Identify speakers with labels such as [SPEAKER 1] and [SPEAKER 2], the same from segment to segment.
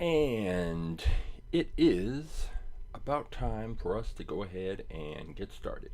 [SPEAKER 1] And it is about time for us to go ahead and get started.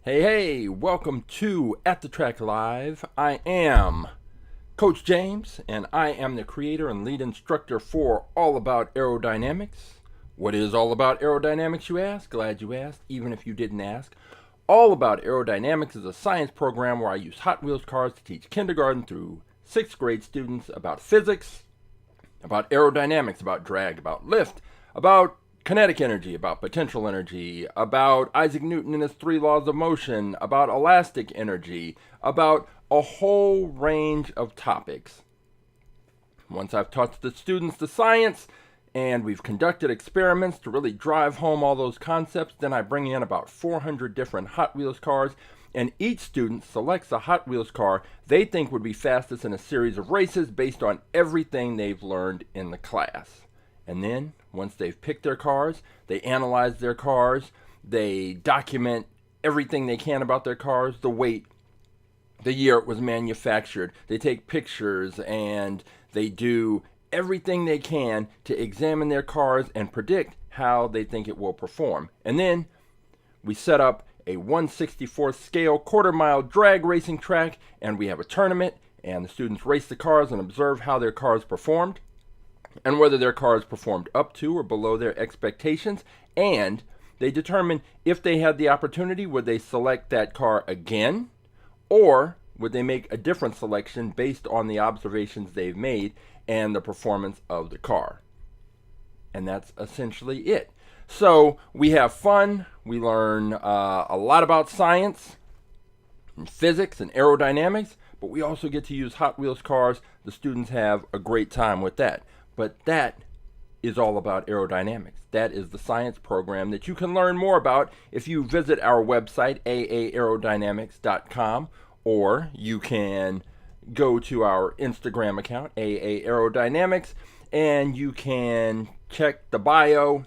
[SPEAKER 1] Hey, welcome to At The Track Live. I am Coach James, and I am the creator and lead instructor for All About Aerodynamics. What is All About Aerodynamics, you ask? Glad you asked, even if you didn't ask. All About Aerodynamics is a science program where I use Hot Wheels cars to teach kindergarten through 6th grade students about physics, about aerodynamics, about drag, about lift, about kinetic energy, about potential energy, about Isaac Newton and his 3 laws of motion, about elastic energy, about a whole range of topics. Once I've taught the students the science and we've conducted experiments to really drive home all those concepts, then I bring in about 400 different Hot Wheels cars, and each student selects a Hot Wheels car they think would be fastest in a series of races based on everything they've learned in the class. And then, once they've picked their cars, they analyze their cars, they document everything they can about their cars, the weight, the year it was manufactured. They take pictures and they do everything they can to examine their cars and predict how they think it will perform. And then we set up a 1/64th scale quarter-mile drag racing track, and we have a tournament, and the students race the cars and observe how their cars performed, and whether their cars performed up to or below their expectations, and they determine if they had the opportunity, would they select that car again, or would they make a different selection based on the observations they've made and the performance of the car. And that's essentially it. So we have fun, we learn a lot about science, and physics, and aerodynamics, but we also get to use Hot Wheels cars. The students have a great time with that. But that is all about aerodynamics. That is the science program that you can learn more about if you visit our website, aaAerodynamics.com, or you can go to our Instagram account, aaAerodynamics, and you can check the bio.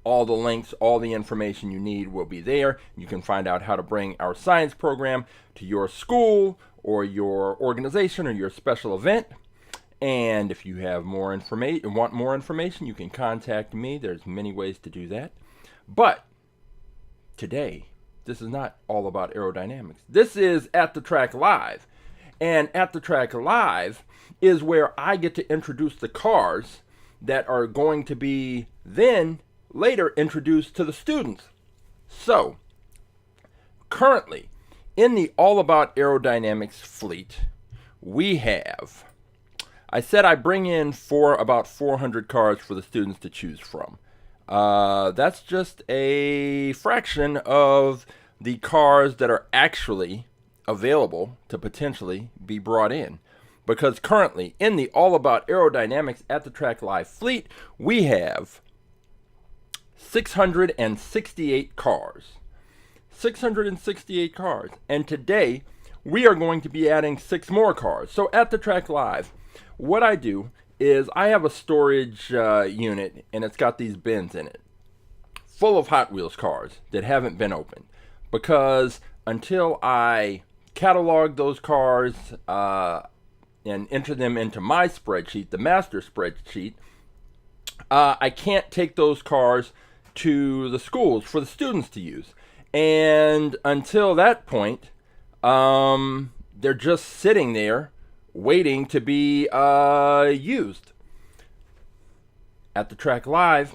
[SPEAKER 1] All the links, all the information you need will be there. You can find out how to bring our science program to your school or your organization or your special event. And if you have more information, want more information, you can contact me. There's many ways to do that. But today, this is not all about aerodynamics. This is At The Track Live. And At The Track Live is where I get to introduce the cars that are going to be then later introduced to the students. So, currently, in the All About Aerodynamics fleet, we have, I said I bring in about 400 cars for the students to choose from. That's just a fraction of the cars that are actually available to potentially be brought in. Because currently, in the All About Aerodynamics At The Track Live fleet, we have 668 cars. 668 cars. And today, we are going to be adding 6 more cars. So at The Track Live, what I do is I have a storage unit, and it's got these bins in it full of Hot Wheels cars that haven't been opened, because until I catalog those cars and enter them into my spreadsheet, the master spreadsheet, I can't take those cars to the schools for the students to use. And until that point, they're just sitting there waiting to be used. At The Track Live,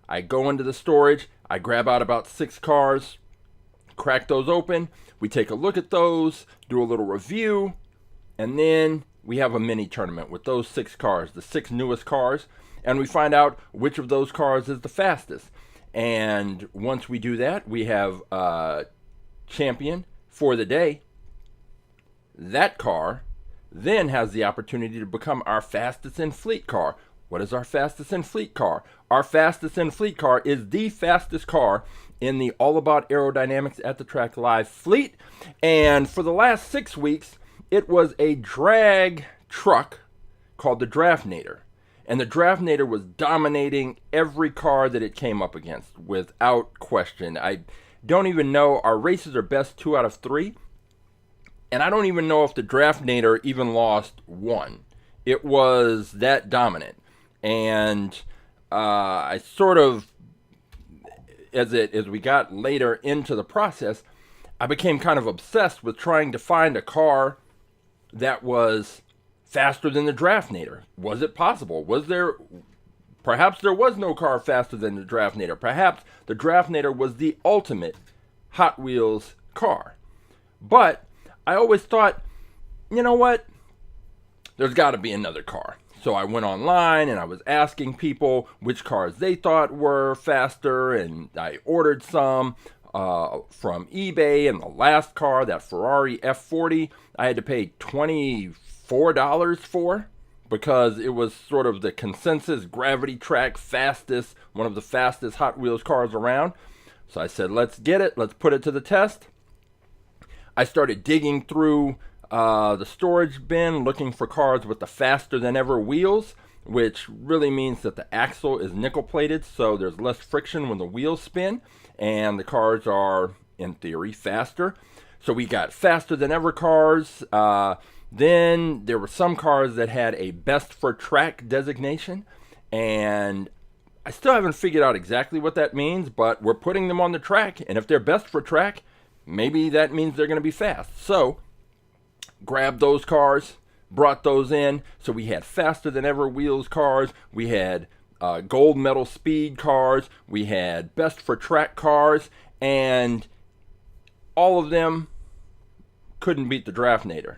[SPEAKER 1] I go into the storage, I grab out about 6 cars, crack those open, we take a look at those, do a little review, and then we have a mini tournament with those 6 cars, the 6 newest cars, and we find out which of those cars is the fastest. And once we do that, we have a champion for the day. That car then has the opportunity to become our fastest in fleet car. What is our fastest in fleet car? Our fastest in fleet car is the fastest car in the All About Aerodynamics at the Track Live fleet. And for the last 6 weeks, it was a drag truck called the Draftnator. And the Draftnator was dominating every car that it came up against without question. I don't even know, our races are best 2 out of 3. And I don't even know if the Draftnator even lost one. It was that dominant. And I sort of, as we got later into the process, I became kind of obsessed with trying to find a car that was faster than the Draftnator. Was it possible? Perhaps there was no car faster than the Draftnator. Perhaps the Draftnator was the ultimate Hot Wheels car. But I always thought, you know what? There's got to be another car. So I went online and I was asking people which cars they thought were faster, and I ordered some from eBay. And the last car, that Ferrari F40, I had to pay $24 for, because it was sort of the consensus gravity track fastest, one of the fastest Hot Wheels cars around. So I said, let's get it, let's put it to the test. I started digging through the storage bin, looking for cars with the faster than ever wheels, which really means that the axle is nickel plated, so there's less friction when the wheels spin, and the cars are, in theory, faster. So we got faster than ever cars. Then there were some cars that had a best for track designation, and I still haven't figured out exactly what that means, but we're putting them on the track, and if they're best for track, maybe that means they're going to be fast. So grabbed those cars, brought those in. So we had faster than ever wheels cars, we had gold medal speed cars, we had best for track cars, and all of them couldn't beat the Draftnator.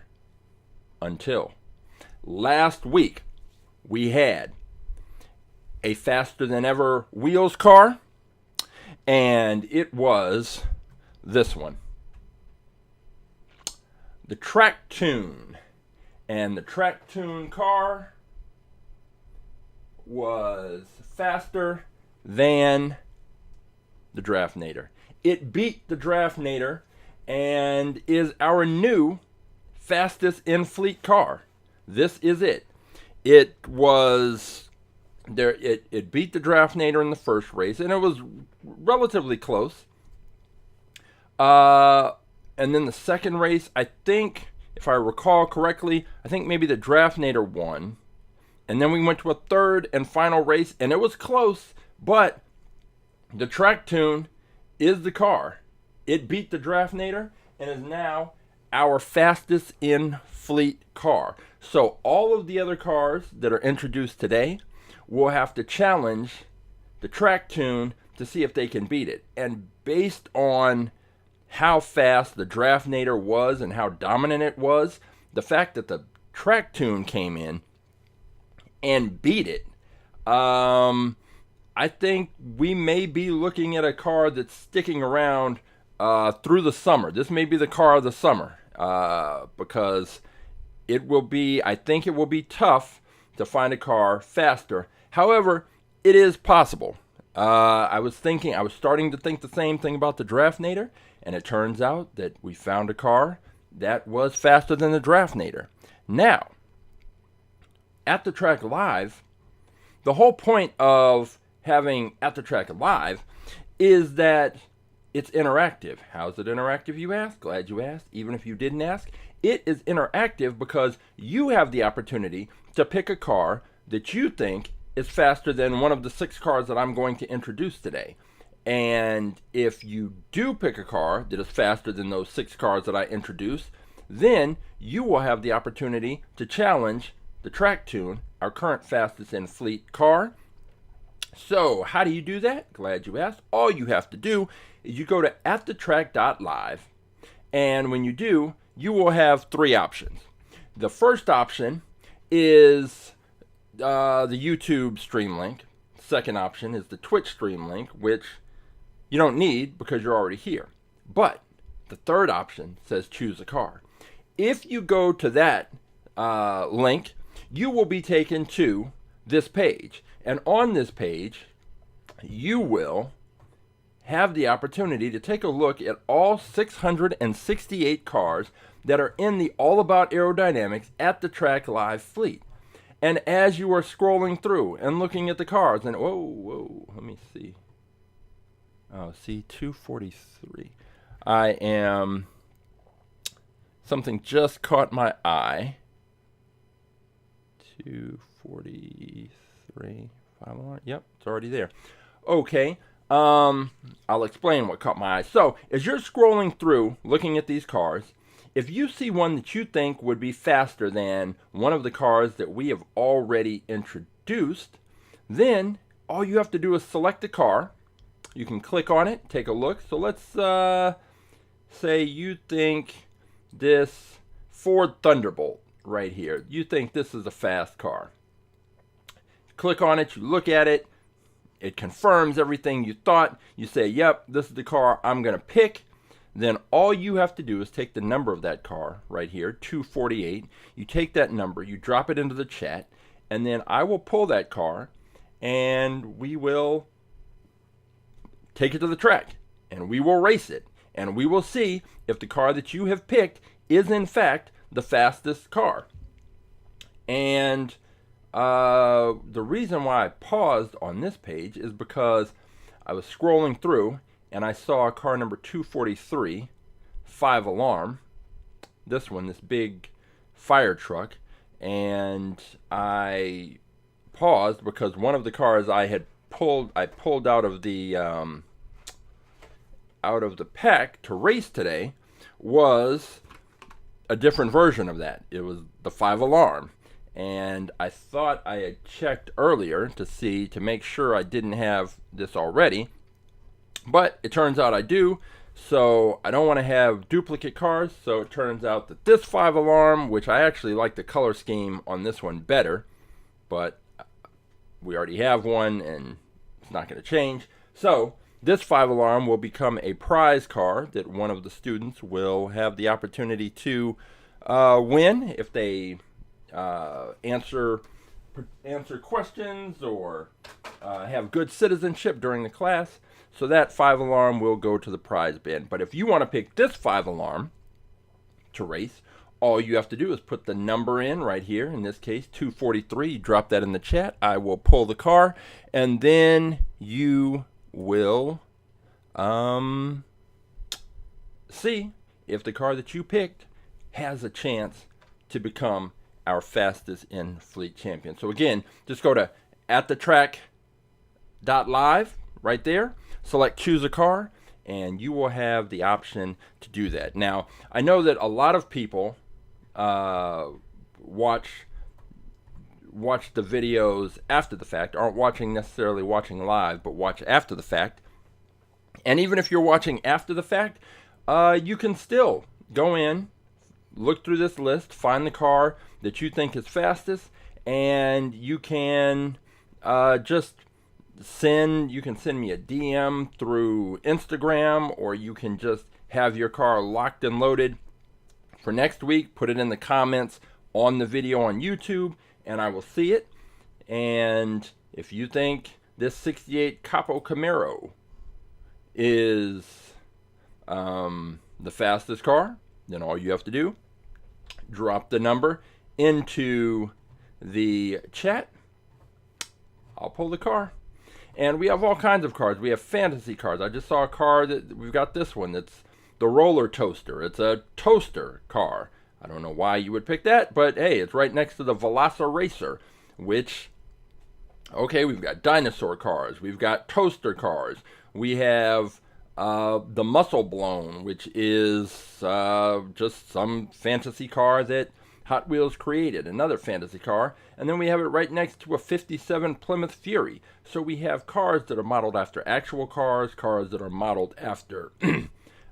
[SPEAKER 1] Until last week, we had a faster than ever wheels car, and it was this one, the Track Tune. And the Track Tune car was faster than the Draftnator. It beat the Draftnator and is our new fastest in fleet car. This is it. It was there. It beat the Draftnator in the first race, and it was relatively close. And then the second race, I think, if I recall correctly, I think maybe the Draftnator won. And then we went to a third and final race, and it was close, but the Track Tune is the car. It beat the Draftnator and is now our fastest in fleet car. So all of the other cars that are introduced today will have to challenge the Track Tune to see if they can beat it. And based on how fast the Draftnator was and how dominant it was, the fact that the Track Tune came in and beat it, I think we may be looking at a car that's sticking around through the summer. This may be the car of the summer, because it will be, I think it will be tough to find a car faster. However, it is possible. I was starting to think the same thing about the Draftnator, and it turns out that we found a car that was faster than the Draftnator. Now, at the Track Live, the whole point of having At the Track Live is that it's interactive. How is it interactive, you ask? Glad you asked. Even if you didn't ask, it is interactive because you have the opportunity to pick a car that you think is faster than one of the 6 cars that I'm going to introduce today. And if you do pick a car that is faster than those 6 cars that I introduce, then you will have the opportunity to challenge the Track Tune, our current fastest in fleet car. So how do you do that? Glad you asked. All you have to do is you go to AtTheTrack.live, and when you do, you will have 3 options. The first option is the YouTube stream link. second option is the Twitch stream link, which you don't need because you're already here. But the third option says choose a car. If you go to that link, you will be taken to this page. And on this page, you will have the opportunity to take a look at all 668 cars that are in the All About Aerodynamics at the Track Live fleet. And as you are scrolling through and looking at the cars, and whoa, let me see. Oh, see, 243. Something just caught my eye. 243, 5 yep, it's already there. Okay, I'll explain what caught my eye. So, as you're scrolling through, looking at these cars, if you see one that you think would be faster than one of the cars that we have already introduced, then all you have to do is select the car. You can click on it, take a look. So let's say you think this Ford Thunderbolt right here, you think this is a fast car. Click on it, you look at it, it confirms everything you thought. You say, yep, this is the car I'm going to pick. Then all you have to do is take the number of that car right here, 248. You take that number, you drop it into the chat, and then I will pull that car and we will take it to the track and we will race it. And we will see if the car that you have picked is in fact the fastest car. And the reason why I paused on this page is because I was scrolling through and I saw car number 243, 5 alarm, this one, this big fire truck, and I paused because one of the cars I pulled out of the pack to race today was a different version of that. It was the 5 alarm. And I thought I had checked earlier to make sure I didn't have this already. But it turns out I do. So I don't want to have duplicate cars. So it turns out that this 5 alarm, which I actually like the color scheme on this one better, but we already have one and it's not going to change. So this 5 alarm will become a prize car that one of the students will have the opportunity to win if they answer questions or have good citizenship during the class. So that 5 alarm will go to the prize bin. But if you want to pick this 5 alarm to race, all you have to do is put the number in right here. In this case, 243. Drop that in the chat. I will pull the car, and then you will see if the car that you picked has a chance to become our fastest in fleet champion. So again, just go to AtTheTrack.live right there, select choose a car, and you will have the option to do that. Now, I know that a lot of people watch the videos after the fact, aren't necessarily watching live, but watch after the fact. And even if you're watching after the fact, you can still go in, look through this list, find the car that you think is fastest, and you can just send me a DM through Instagram, or you can just have your car locked and loaded for next week. Put it in the comments on the video on YouTube, and I will see it. And if you think this 68 Capo Camaro is the fastest car, then all you have to do, drop the number into the chat. I'll pull the car. And we have all kinds of cars. We have fantasy cars. I just saw a car that we've got, this one that's the Roller Toaster. It's a toaster car. I don't know why you would pick that, but hey, it's right next to the Velociracer, which, okay, we've got dinosaur cars. We've got toaster cars. We have the Muscle Blown, which is just some fantasy car that Hot Wheels created, another fantasy car. And then we have it right next to a 57 Plymouth Fury. So we have cars that are modeled after actual cars, cars that are modeled after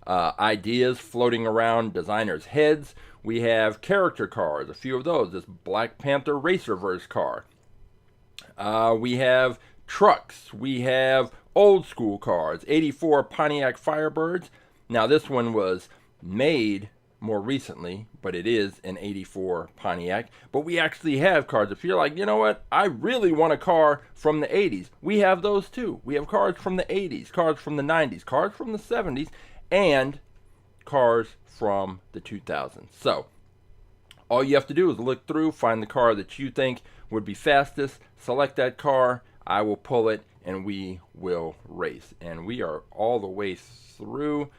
[SPEAKER 1] ideas floating around designers' heads. We have character cars, a few of those. This Black Panther Racerverse car. We have trucks. We have old school cars, 84 Pontiac Firebirds. Now this one was made more recently, but it is an 84 Pontiac. But we actually have cars. If you're like, you know what, I really want a car from the 80s, we have those too. We have cars from the 80s, cars from the 90s, cars from the 70s, and cars from the 2000s. So all you have to do is look through, find the car that you think would be fastest, select that car, I will pull it, and we will race. And we are all the way through.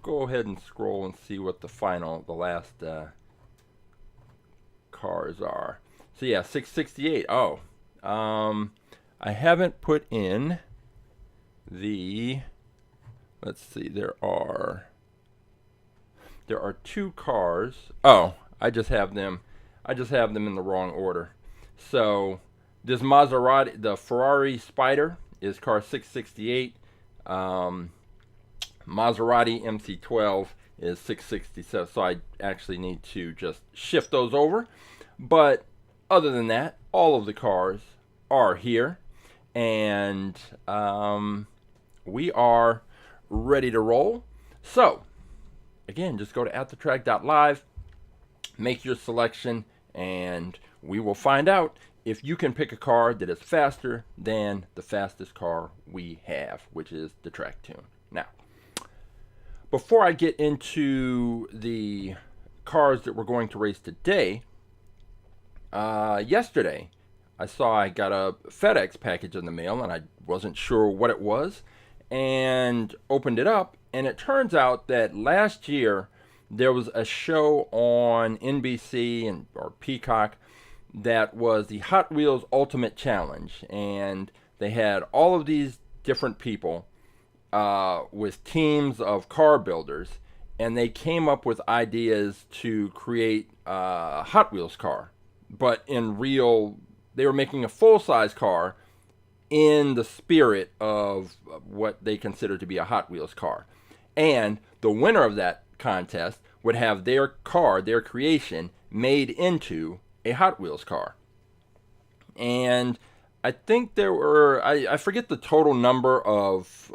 [SPEAKER 1] Go ahead and scroll and see what the last cars are. So yeah, 668. Oh, I haven't put in the, let's see, there are 2 cars. Oh, I just have them in the wrong order. So this Maserati, the Ferrari Spider, is car 668. Maserati MC12 is 667, so I actually need to just shift those over. But other than that, all of the cars are here, and we are ready to roll. So again, just go to AtTheTrack.live, make your selection, and we will find out if you can pick a car that is faster than the fastest car we have, which is the Track Tune. Now, before I get into the cars that we're going to race today, yesterday I got a FedEx package in the mail, and I wasn't sure what it was, and opened it up, and it turns out that last year there was a show on NBC or Peacock that was the Hot Wheels Ultimate Challenge, and they had all of these different people with teams of car builders, and they came up with ideas to create a Hot Wheels car, but they were making a full-size car in the spirit of what they consider to be a Hot Wheels car. And the winner of that contest would have their car, their creation, made into a Hot Wheels car. And I think there were, I forget the total number of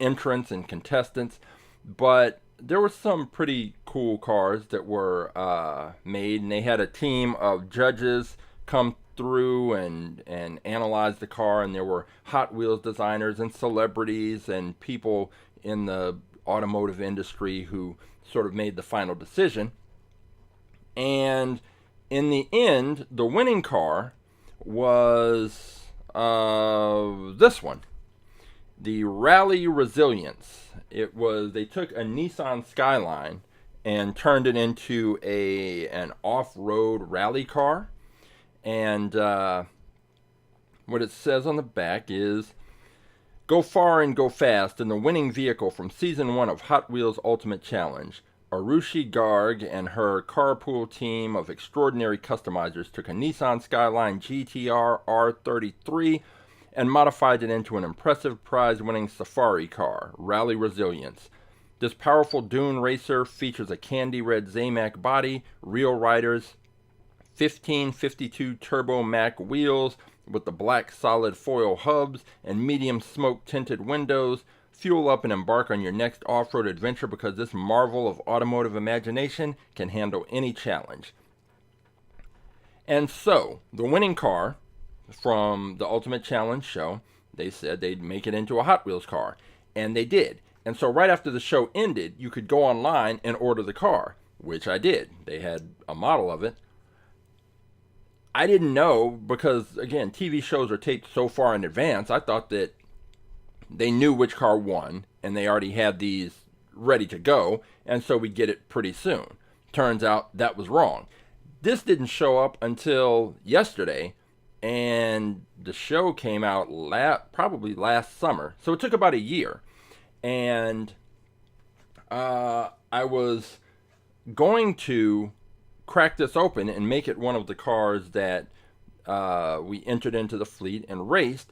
[SPEAKER 1] entrants and contestants, but there were some pretty cool cars that were made, and they had a team of judges come through and analyze the car, and there were Hot Wheels designers and celebrities and people in the automotive industry who sort of made the final decision. And in the end, the winning car was this one, the Rally Resilience. They took a Nissan Skyline and turned it into an off-road rally car. And what it says on the back is, "Go far and go fast in the winning vehicle from Season 1 of Hot Wheels Ultimate Challenge. Arushi Garg and her carpool team of extraordinary customizers took a Nissan Skyline GTR R33 and modified it into an impressive prize-winning safari car, Rally Resilience. This powerful dune racer features a candy red Zamac body, real riders, 1552 Turbo Mac wheels with the black solid foil hubs and medium smoke tinted windows. Fuel up and embark on your next off-road adventure because this marvel of automotive imagination can handle any challenge." And so, the winning car from the Ultimate Challenge show, they said they'd make it into a Hot Wheels car. And they did. And so right after the show ended, you could go online and order the car, which I did. They had a model of it. I didn't know because, again, TV shows are taped so far in advance, I thought that they knew which car won, and they already had these ready to go, and so we'd get it pretty soon. Turns out that was wrong. This didn't show up until yesterday, and the show came out probably last summer, so it took about a year. And I was going to crack this open and make it one of the cars that we entered into the fleet and raced,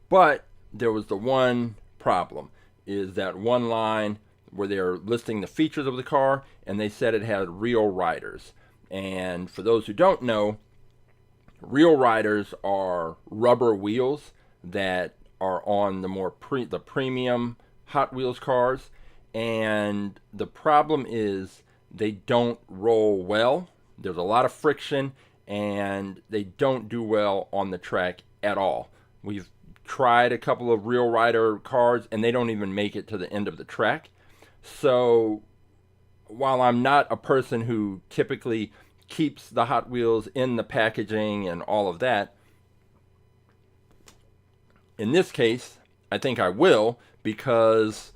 [SPEAKER 1] but there was the one problem, is that one line where they're listing the features of the car, and they said it had real riders. And for those who don't know, real riders are rubber wheels that are on the more the premium Hot Wheels cars, and the problem is they don't roll well. There's a lot of friction, and they don't do well on the track at all. We've tried a couple of Real Rider cars, and they don't even make it to the end of the track. So while I'm not a person who typically keeps the Hot Wheels in the packaging and all of that, in this case, I think I will, because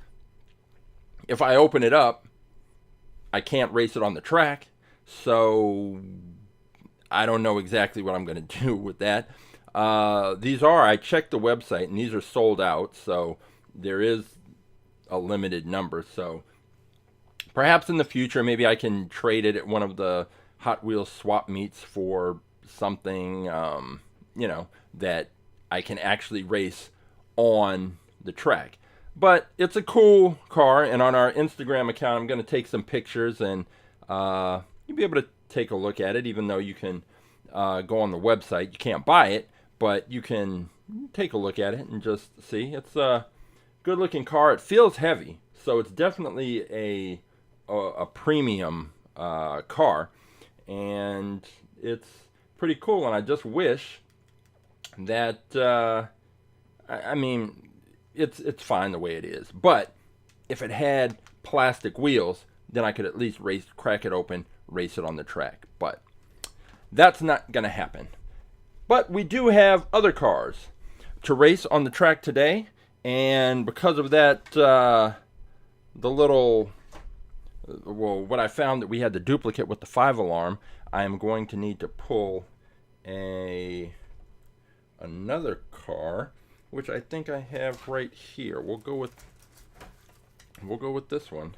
[SPEAKER 1] if I open it up, I can't race it on the track. So I don't know exactly what I'm going to do with that. I checked the website, and these are sold out, so there is a limited number. So perhaps in the future, maybe I can trade it at one of the Hot Wheels swap meets for something, that I can actually race on the track. But it's a cool car, and on our Instagram account, I'm going to take some pictures, and you'll be able to take a look at it, even though you can go on the website. You can't buy it, but you can take a look at it and just see. It's a good-looking car. It feels heavy, so it's definitely a premium car, and it's pretty cool. And I just wish that it's fine the way it is, but if it had plastic wheels, then I could at least crack it open, race it on the track. But that's not gonna happen. But we do have other cars to race on the track today, and because of that, what I found that we had the duplicate with the 5 alarm, I am going to need to pull another car, which I think I have right here. We'll go with this one.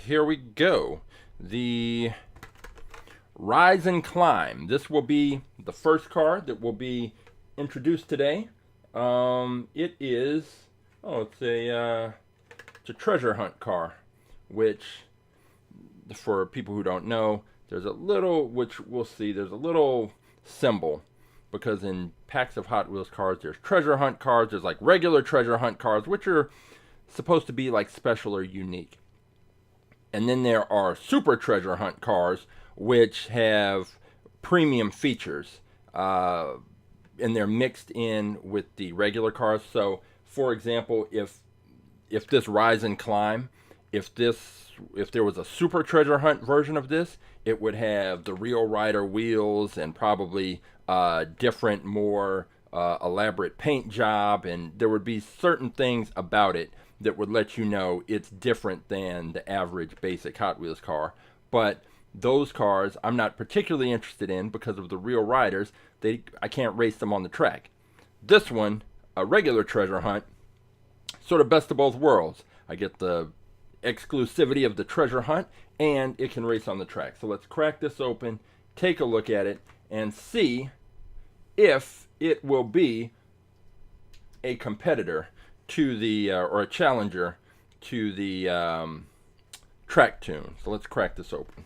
[SPEAKER 1] Here we go. The Rise and Climb. This will be the first car that will be introduced today. It is, it's a treasure hunt car, which, for people who don't know, there's a little, which we'll see, there's a little symbol, because in packs of Hot Wheels cars, there's treasure hunt cars, there's like regular treasure hunt cars, which are supposed to be like special or unique. And then there are super treasure hunt cars, which have premium features, and they're mixed in with the regular cars. So, for example, if this Rise and Climb, if there was a super treasure hunt version of this, it would have the Real Rider wheels and probably different, more elaborate paint job, and there would be certain things about it that would let you know it's different than the average basic Hot Wheels car. But those cars I'm not particularly interested in because of the Real Riders. I can't race them on the track. This one, a regular treasure hunt, sort of best of both worlds. I get the exclusivity of the treasure hunt, and it can race on the track. So let's crack this open, take a look at it, and see if it will be a competitor to the or a challenger to the track tune. So let's crack this open.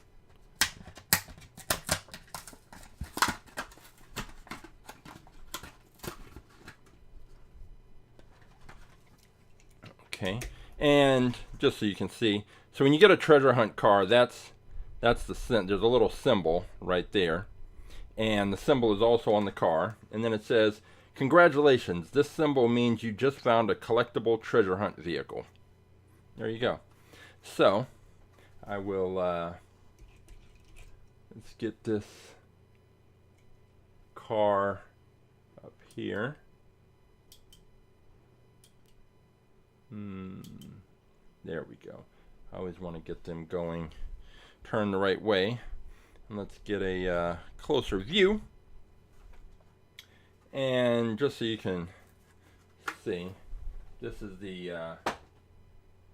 [SPEAKER 1] Okay, and just so you can see, so when you get a treasure hunt car, that's there's a little symbol right there, and the symbol is also on the car, and then it says, "Congratulations, this symbol means you just found a collectible treasure hunt vehicle." There you go. So I will let's get this car up here. There we go. I always want to get them going, turn the right way. And let's get a closer view. And just so you can see, this is the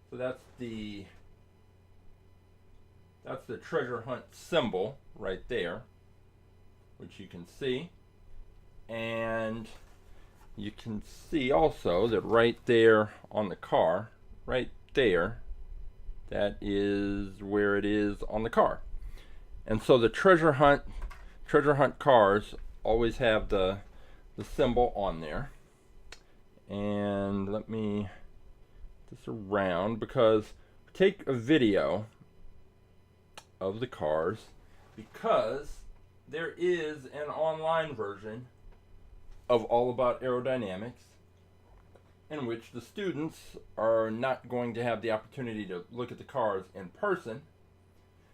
[SPEAKER 1] so that's the treasure hunt symbol right there, which you can see. And you can see also that right there on the car, right there, that is where it is on the car. And so the treasure hunt treasure hunt cars always have the symbol on there. And let me this around, because take a video of the cars, because there is an online version of All About Aerodynamics in which the students are not going to have the opportunity to look at the cars in person.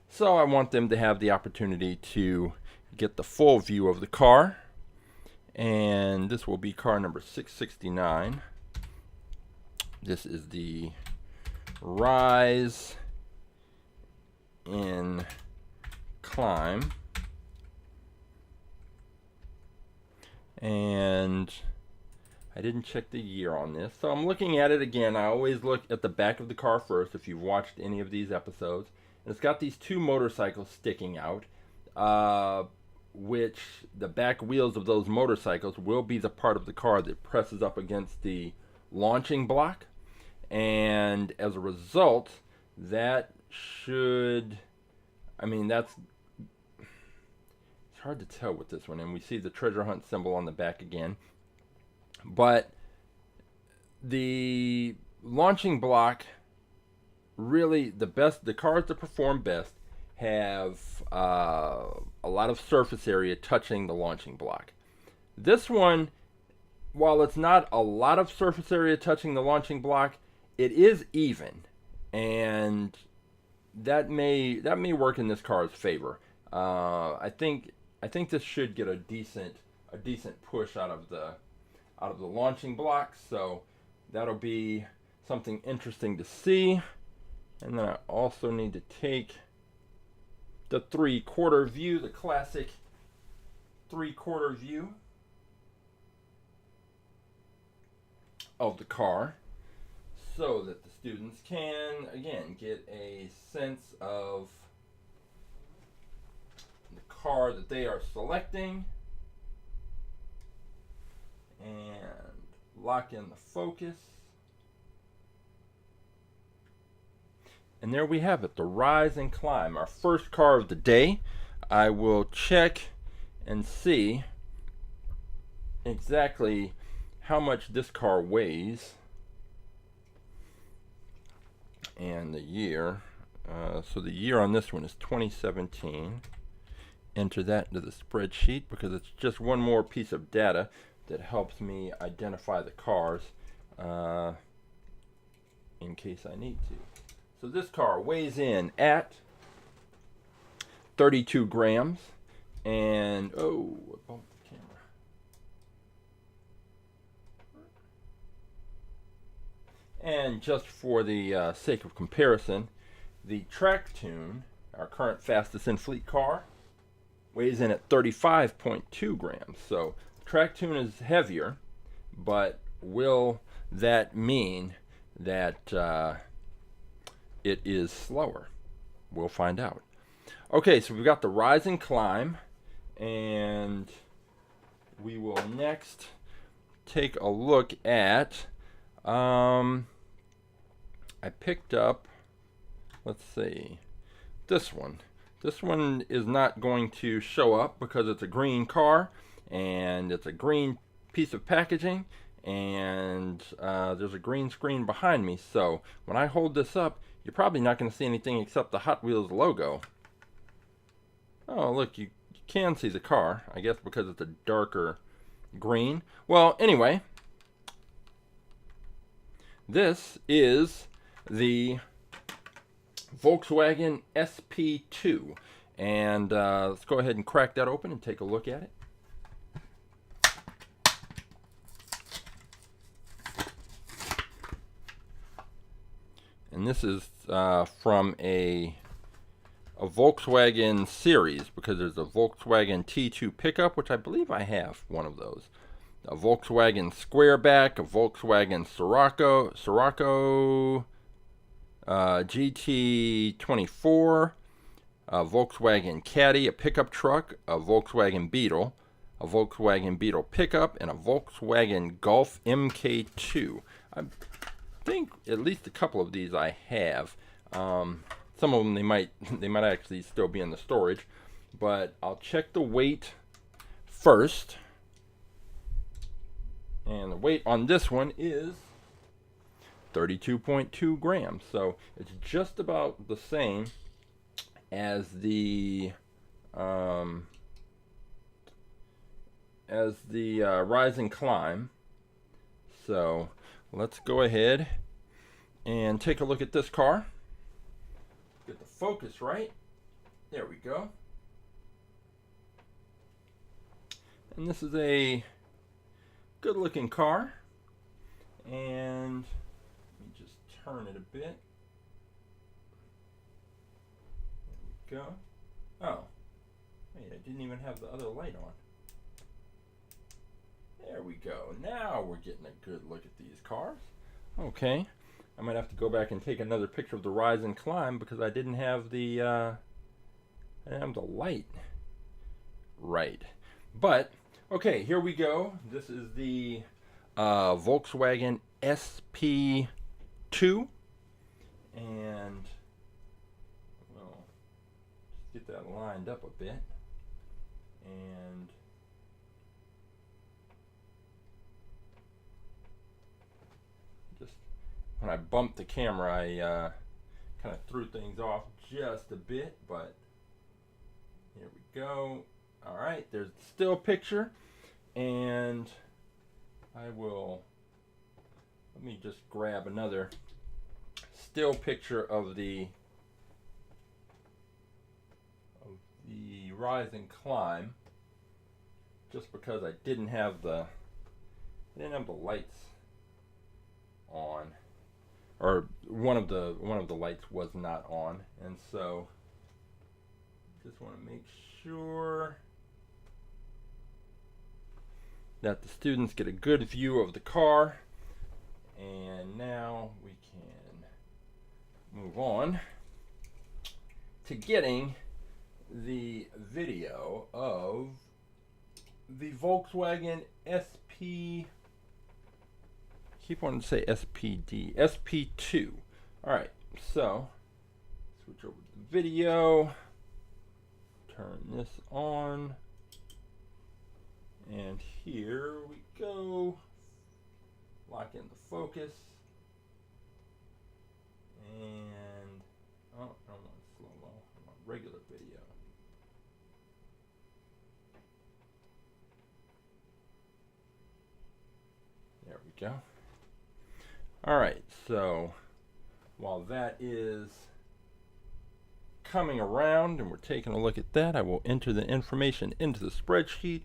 [SPEAKER 1] So I want them to have the opportunity to get the full view of the car. And this will be car number 669. This is the Rise in Climb. And I didn't check the year on this, so I'm looking at it again. I always look at the back of the car first if you've watched any of these episodes. And it's got these two motorcycles sticking out, which the back wheels of those motorcycles will be the part of the car that presses up against the launching block. And as a result, that should, I mean, that's, it's hard to tell with this one. And we see the treasure hunt symbol on the back again. But the launching block, really the cars that perform best have a lot of surface area touching the launching block. This one, while it's not a lot of surface area touching the launching block, it is even, and that may work in this car's favor. I think this should get a decent push out of the launching block, so that'll be something interesting to see. And then I also need to take the 3/4 view, the classic 3/4 view of the car, so that the students can, again, get a sense of the car that they are selecting. And lock in the focus. And there we have it, the Rise and Climb, our first car of the day. I will check and see exactly how much this car weighs and the year. So the year on this one is 2017. Enter that into the spreadsheet because it's just one more piece of data that helps me identify the cars in case I need to. So this car weighs in at 32 grams, and oh, I bumped the camera. And just for the sake of comparison, the Track Tune, our current fastest in fleet car, weighs in at 35.2 grams. So Track Tune is heavier, but will that mean that it is slower? We'll find out. Okay, so we've got the Rise and Climb, and we will next take a look at, I picked up, let's see, this one. This one is not going to show up because it's a green car, and it's a green piece of packaging, and there's a green screen behind me. So when I hold this up, you're probably not going to see anything except the Hot Wheels logo. Oh, look, you can see the car, I guess because it's a darker green. Well, anyway, this is the Volkswagen SP2. And let's go ahead and crack that open and take a look at it. And this is from a Volkswagen series, because there's a Volkswagen T2 pickup, which I believe I have one of those. A Volkswagen Squareback, a Volkswagen Scirocco GT24, a Volkswagen Caddy, a pickup truck, a Volkswagen Beetle pickup, and a Volkswagen Golf MK2. I think at least a couple of these I have. Some of them they might actually still be in the storage, but I'll check the weight first. And the weight on this one is 32.2 grams. So it's just about the same as the Rise and Climb. So let's go ahead and take a look at this car. Get the focus right. There we go. And this is a good looking car. And let me just turn it a bit. There we go. Oh, wait, I didn't even have the other light on. There we go. Now we're getting a good look at these cars. Okay. I might have to go back and take another picture of the Rise and Climb because I didn't have the light right. But okay, here we go. This is the Volkswagen SP2, and well, just get that lined up a bit, and just when I bumped the camera, I kind of threw things off just a bit, but here we go. All right, there's the still picture, and let me just grab another still picture of the Rise and Climb, just because I didn't have the lights on, or one of the lights was not on, and so just want to make sure that the students get a good view of the car. And now we can move on to getting the video of the Volkswagen keep wanting to say SP2. Alright, so switch over to the video, turn this on, and here we go. Lock in the focus, and oh, I don't want slow-mo, I want regular video. There we go. Alright, so while that is coming around and we're taking a look at that, I will enter the information into the spreadsheet.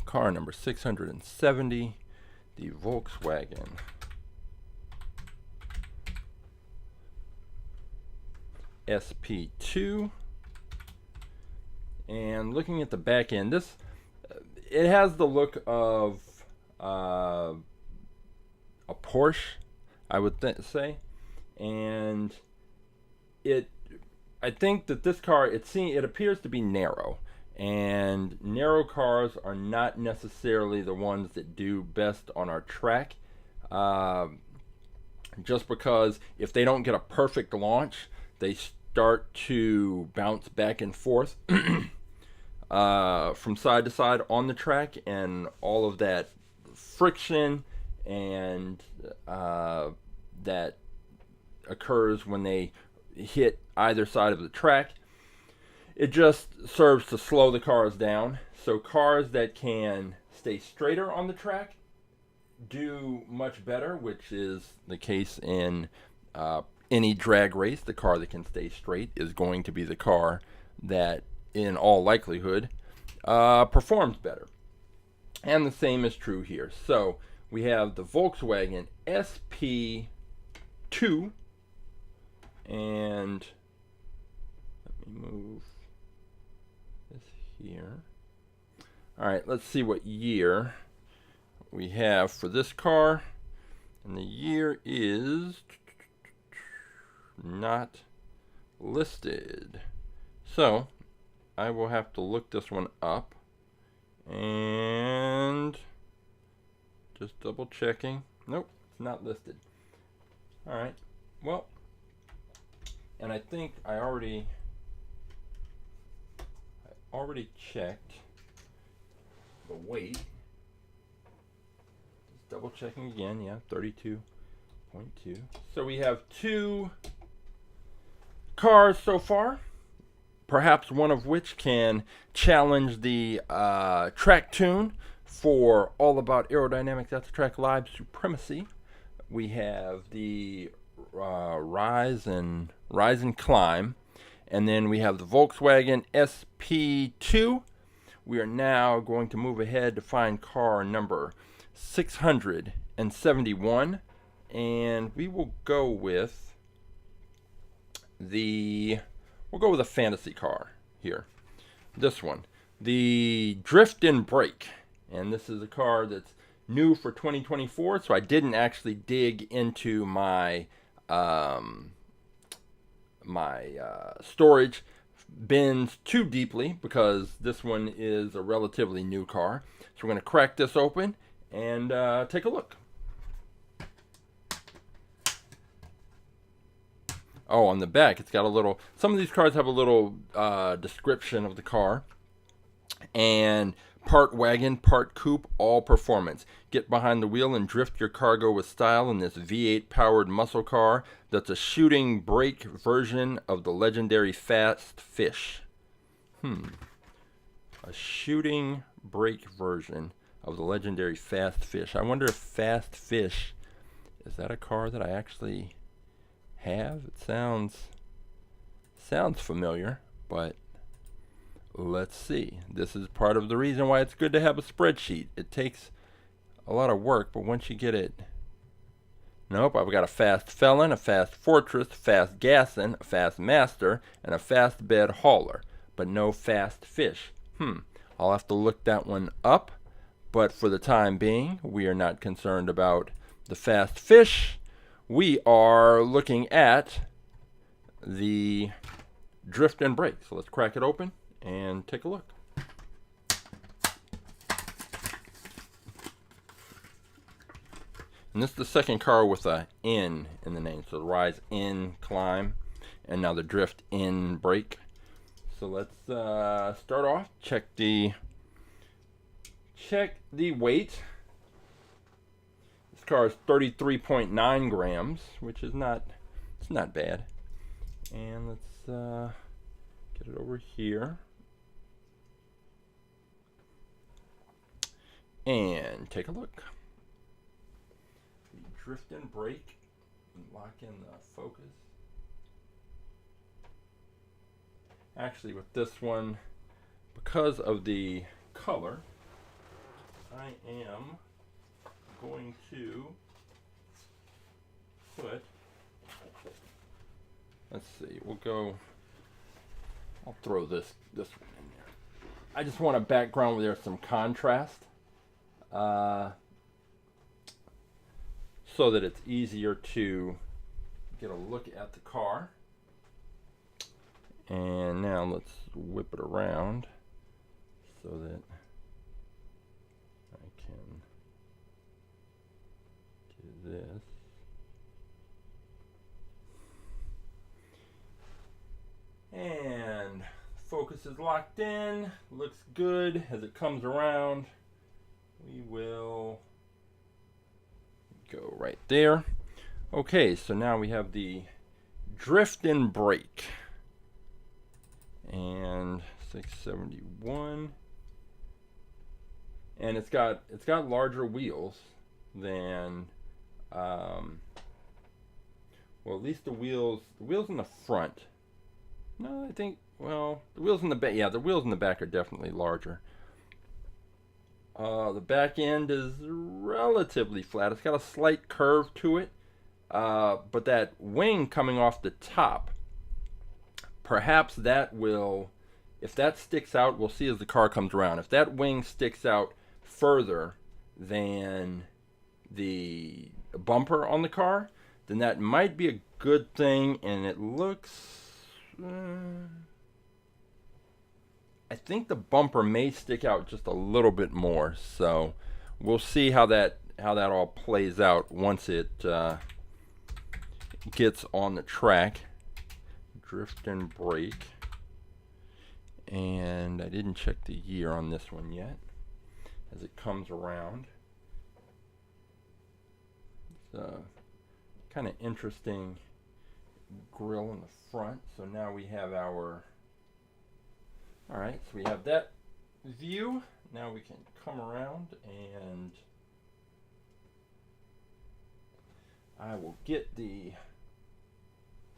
[SPEAKER 1] Car number 670, the Volkswagen SP2. And looking at the back end, this it has the look of a Porsche, I would say, and I think that this car, it appears to be narrow, and narrow cars are not necessarily the ones that do best on our track, just because if they don't get a perfect launch, they start to bounce back and forth from side to side on the track, and all of that friction and that occurs when they hit either side of the track, it just serves to slow the cars down. So cars that can stay straighter on the track do much better, which is the case in any drag race. The car that can stay straight is going to be the car that, in all likelihood, performs better. And the same is true here. So we have the Volkswagen SP2, and let me move this here. Alright, let's see what year we have for this car. And the year is not listed. So I will have to look this one up and just double checking. Nope, it's not listed. Alright, well, and I think I already already checked the weight. Just double checking again. Yeah, 32.2. So we have 2 cars so far, perhaps one of which can challenge the track tune for All About Aerodynamics at the Track Live supremacy. We have the Rise and Climb, and then we have the Volkswagen SP2. We are now going to move ahead to find car number 671, and we will go with a fantasy car here. This one, the Drift and Brake, and this is a car that's new for 2024, so I didn't actually dig into my storage bins too deeply because this one is a relatively new car. So we're going to crack this open and take a look. Oh, on the back, it's got a little, some of these cars have a little description of the car. And part wagon, part coupe, all performance. Get behind the wheel and drift your cargo with style in this V8 powered muscle car that's a shooting brake version of the legendary Fast Fish. A shooting brake version of the legendary Fast Fish. I wonder if Fast Fish, is that a car that I actually have? It sounds familiar, but let's see. This is part of the reason why it's good to have a spreadsheet. It takes a lot of work, but once you get it... Nope, I've got a Fast Felon, a Fast Fortress, Fast Gassin, a Fast Master, and a Fast Bed Hauler, but no Fast Fish. I'll have to look that one up, but for the time being, we are not concerned about the Fast Fish. We are looking at the Drift and Brake. So let's crack it open and take a look. And this is the second car with a N in the name. So the Rise in Climb, and now the Drift in Brake. So let's start off. Check the weight. This car is 33.9 grams, which is not bad. And let's get it over here. And take a look. The Drift and Brake, and lock in the focus. Actually, with this one, because of the color, I am going to put, let's see, I'll throw this one in there. I just want a background where there's some contrast, so that it's easier to get a look at the car. And now let's whip it around so that I can do this. And focus is locked in, looks good. As it comes around, we will go right there. Okay, so now we have the Drift and Brake. And 671, and it's got larger wheels than well, at least the wheels in the front. No, I think, well, the wheels in the back, yeah, the wheels in the back are definitely larger. The back end is relatively flat. It's got a slight curve to it, but that wing coming off the top, perhaps that will, if that sticks out, we'll see as the car comes around. If that wing sticks out further than the bumper on the car, then that might be a good thing. And it looks, I think the bumper may stick out just a little bit more. So we'll see how that all plays out once it gets on the track. Drift and Brake, And I didn't check the year on this one yet as it comes around. It's a kind of interesting grill in the front. So now we have our, all right, so we have that view. Now we can come around and I will get the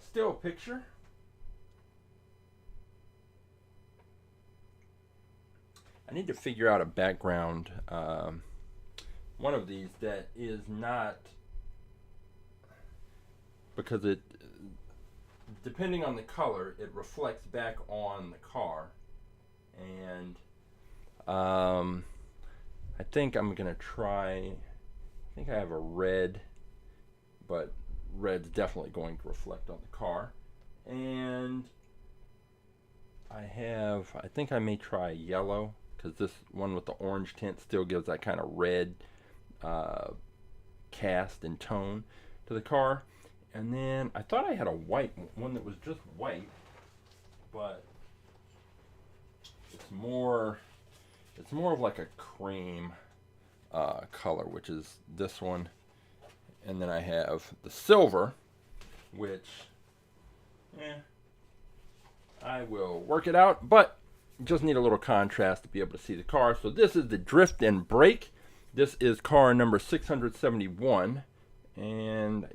[SPEAKER 1] still picture. I need to figure out a background, one of these that is not, because it, depending on the color, it reflects back on the car. And I think I'm gonna try, I think I have a red, but red's definitely going to reflect on the car. And I think I may try yellow, because this one with the orange tint still gives that kind of red cast and tone to the car. And then I thought I had a white one that was just white, but it's more of like a cream color, which is this one. And then I have the silver, which I will work it out, but just need a little contrast to be able to see the car. So this is the drift and brake. This is car number 671, and I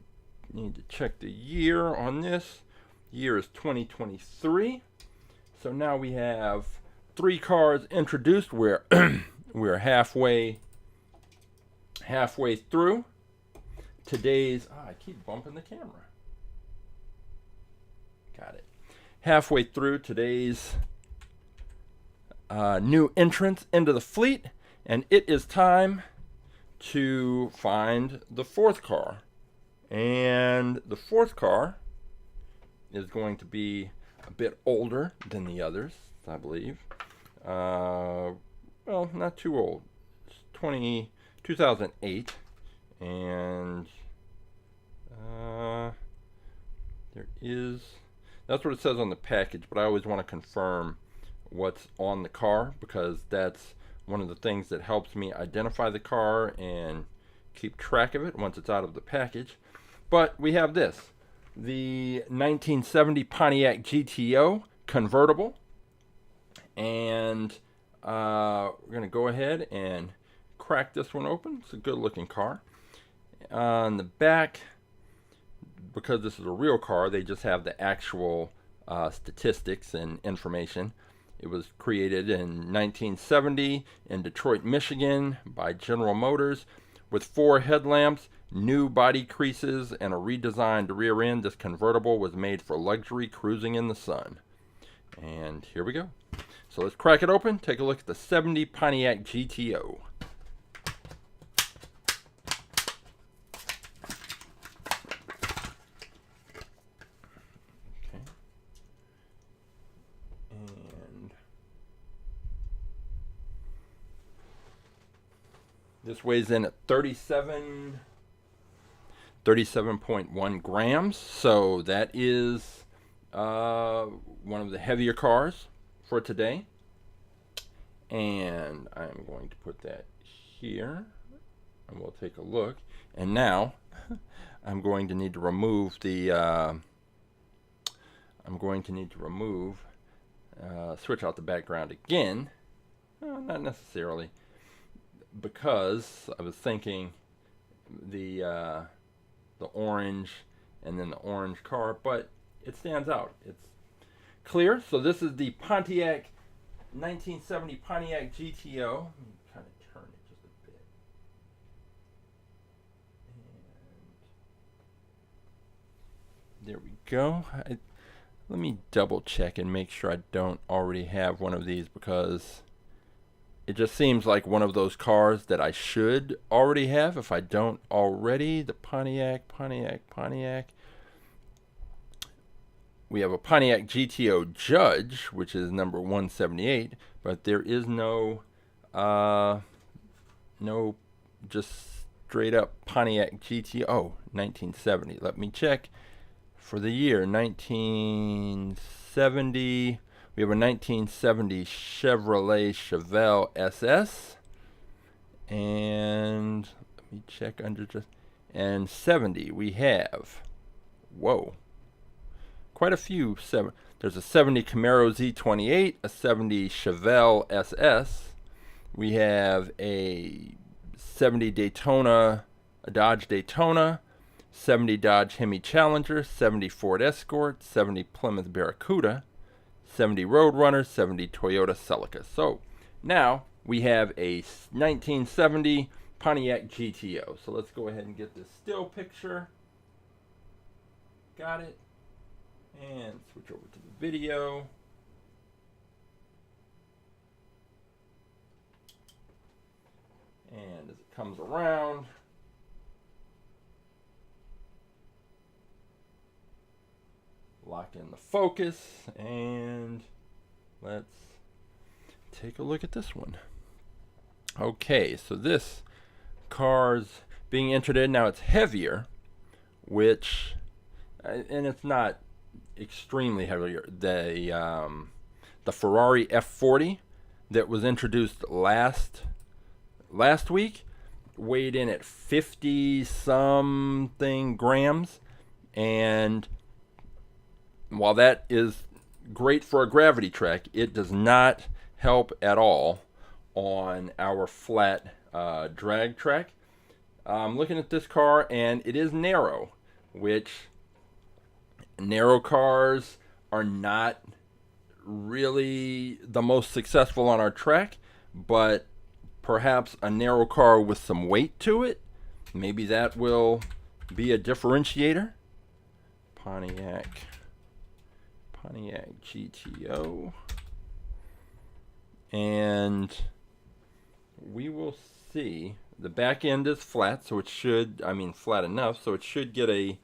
[SPEAKER 1] need to check the year on this. Year is 2023. So now we have 3 cars introduced. We're we're halfway through today's. I keep bumping the camera. Got it. Halfway through today's new entrance into the fleet, and it is time to find the 4th car. And the 4th car is going to be a bit older than the others, I believe. Well, not too old. It's 2008, and that's what it says on the package, but I always want to confirm what's on the car, because that's one of the things that helps me identify the car and keep track of it once it's out of the package. But we have this, the 1970 Pontiac GTO convertible, and we're going to go ahead and crack this one open. It's a good looking car. On the back, because this is a real car, they just have the actual statistics and information. It was created in 1970 in Detroit, Michigan by General Motors. With 4 headlamps, new body creases, and a redesigned rear end, this convertible was made for luxury cruising in the sun. And here we go. So let's crack it open, take a look at the 70 Pontiac GTO. This weighs in at 37.1 grams, so that is one of the heavier cars for today. And I'm going to put that here, and we'll take a look. And now I'm going to need to remove the switch out the background again. Not necessarily, because I was thinking the orange and then the orange car, but it stands out. It's clear. So this is the Pontiac 1970 Pontiac GTO. Let me kind of turn it just a bit. And there we go. Let me double check and make sure I don't already have one of these, because it just seems like one of those cars that I should already have if I don't already. The Pontiac. We have a Pontiac GTO Judge, which is number 178, but there is no just straight up Pontiac GTO 1970. Let me check for the year 1970. We have a 1970 Chevrolet Chevelle SS. And let me check under just, and 70 we have, whoa, quite a few. There's a 70 Camaro Z28, a 70 Chevelle SS. We have a 70 Daytona, a Dodge Daytona, 70 Dodge Hemi Challenger, 70 Ford Escort, 70 Plymouth Barracuda, 70 Roadrunner, 70 Toyota Celica. So now we have a 1970 Pontiac GTO. So let's go ahead and get this still picture. Got it. And switch over to the video. And as it comes around, lock in the focus, and let's take a look at this one. Okay, so this car's being entered in. Now it's heavier, which, and it's not extremely heavier. The Ferrari F40 that was introduced last week weighed in at 50 something grams, and while that is great for a gravity track, it does not help at all on our flat drag track. I'm looking at this car, and it is narrow, which narrow cars are not really the most successful on our track, but perhaps a narrow car with some weight to it, maybe that will be a differentiator. Pontiac GTO, and we will see. The back end is flat, so it should, flat enough, so it should get a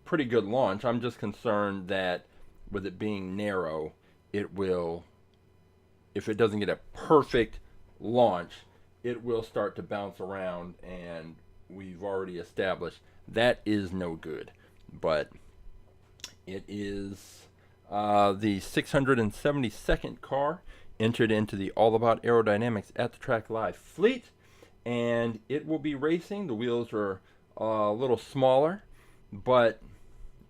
[SPEAKER 1] pretty good launch. I'm just concerned that with it being narrow, it will, if it doesn't get a perfect launch, it will start to bounce around, and we've already established that is no good. But it is the 672nd car entered into the All About Aerodynamics at the Track Live fleet, and it will be racing. The wheels are a little smaller, but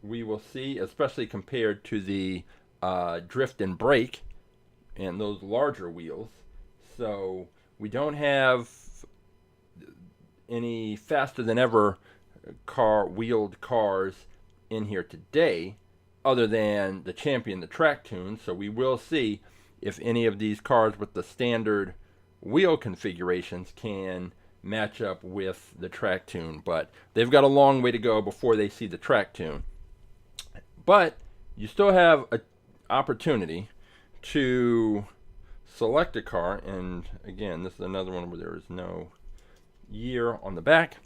[SPEAKER 1] we will see, especially compared to the drift and brake and those larger wheels. So we don't have any faster than ever wheeled cars in here today, other than the Champion, the track tune. So we will see if any of these cars with the standard wheel configurations can match up with the track tune, but they've got a long way to go before they see the track tune. But you still have an opportunity to select a car, and again, this is another one where there is no year on the back.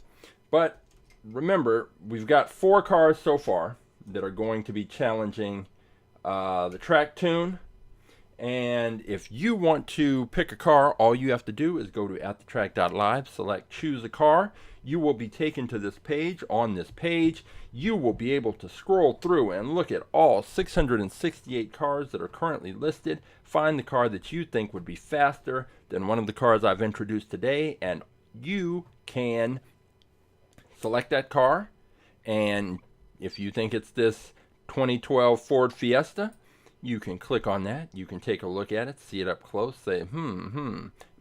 [SPEAKER 1] But remember, we've got 4 cars so far that are going to be challenging the track tune. And if you want to pick a car, all you have to do is go to AtTheTrack.live, select choose a car. You will be taken to this page. On this page, you will be able to scroll through and look at all 668 cars that are currently listed. Find the car that you think would be faster than one of the cars I've introduced today, and you can select that car. And if you think it's this 2012 Ford Fiesta, you can click on that. You can take a look at it, see it up close, say,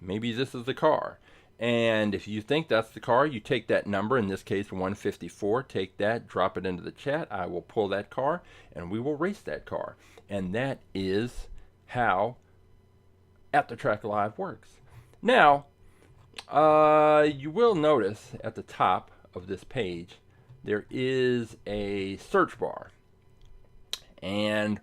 [SPEAKER 1] maybe this is the car. And if you think that's the car, you take that number, in this case 154, take that, drop it into the chat. I will pull that car, and we will race that car. And that is how At The Track Live works. Now, you will notice at the top of this page, there is a search bar. And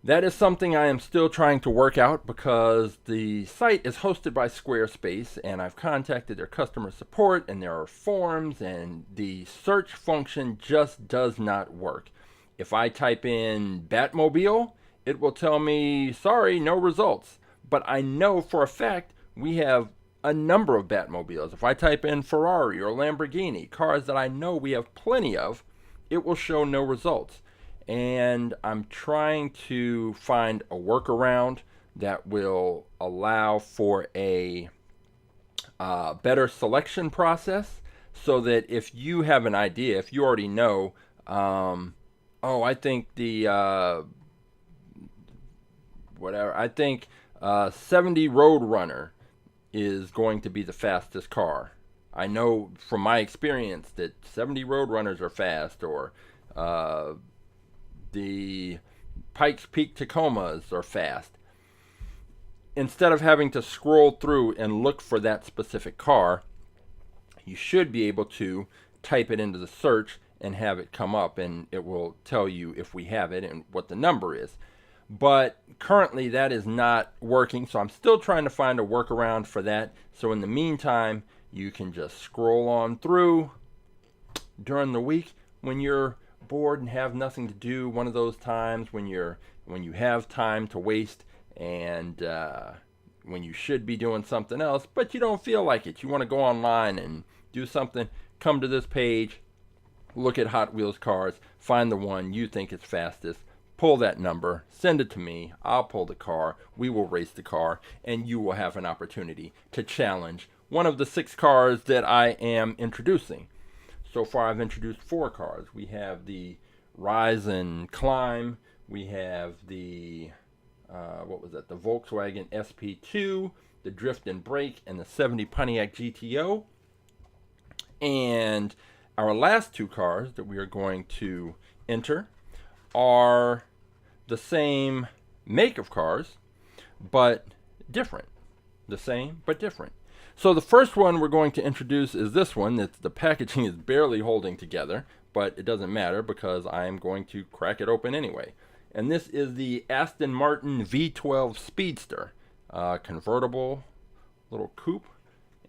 [SPEAKER 1] that is something I am still trying to work out, because the site is hosted by Squarespace, and I've contacted their customer support, and there are forums, and the search function just does not work. If I type in Batmobile, it will tell me, sorry, no results. But I know for a fact we have a number of Batmobiles. If I type in Ferrari or Lamborghini, cars that I know we have plenty of, it will show no results. and I'm trying to find a workaround that will allow for a better selection process, so that if you have an idea, if you already know, oh, I think the whatever, I think 70 Roadrunner is going to be the fastest car. I know from my experience that 70 Roadrunners are fast, or the Pikes Peak Tacomas are fast. Instead of having to scroll through and look for that specific car, you should be able to type it into the search and have it come up, and it will tell you if we have it and what the number is. But currently that is not working, so I'm still trying to find a workaround for that. So in the meantime, you can just scroll on through during the week when you're bored and have nothing to do. One of those times when you have time to waste, and when you should be doing something else, but you don't feel like it. You want to go online and do something. Come to this page, look at Hot Wheels cars, find the one you think is fastest, pull that number, send it to me, I'll pull the car, we will race the car, and you will have an opportunity to challenge one of the 6 cars that I am introducing. So far I've introduced 4 cars. We have the Rise and Climb, we have the the Volkswagen SP2, the Drift and Brake, and the 70 Pontiac GTO. And our last 2 cars that we are going to enter are the same make of cars, but different. The same, but different. So the first one we're going to introduce is this one. That the packaging is barely holding together, but it doesn't matter because I am going to crack it open anyway. And this is the Aston Martin V12 Speedster, convertible little coupe,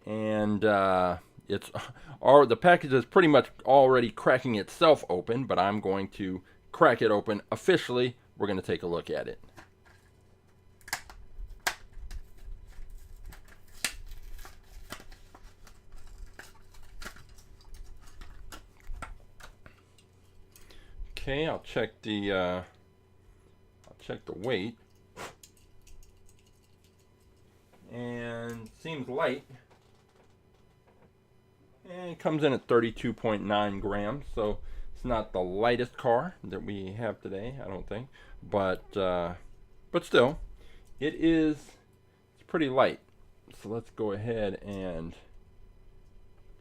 [SPEAKER 1] and the package is pretty much already cracking itself open, but I'm going to crack it open officially. We're going to take a look at it. Okay, I'll check the weight, and seems light, and it comes in at 32.9 grams, so it's not the lightest car that we have today, I don't think, but still, it's pretty light. So let's go ahead and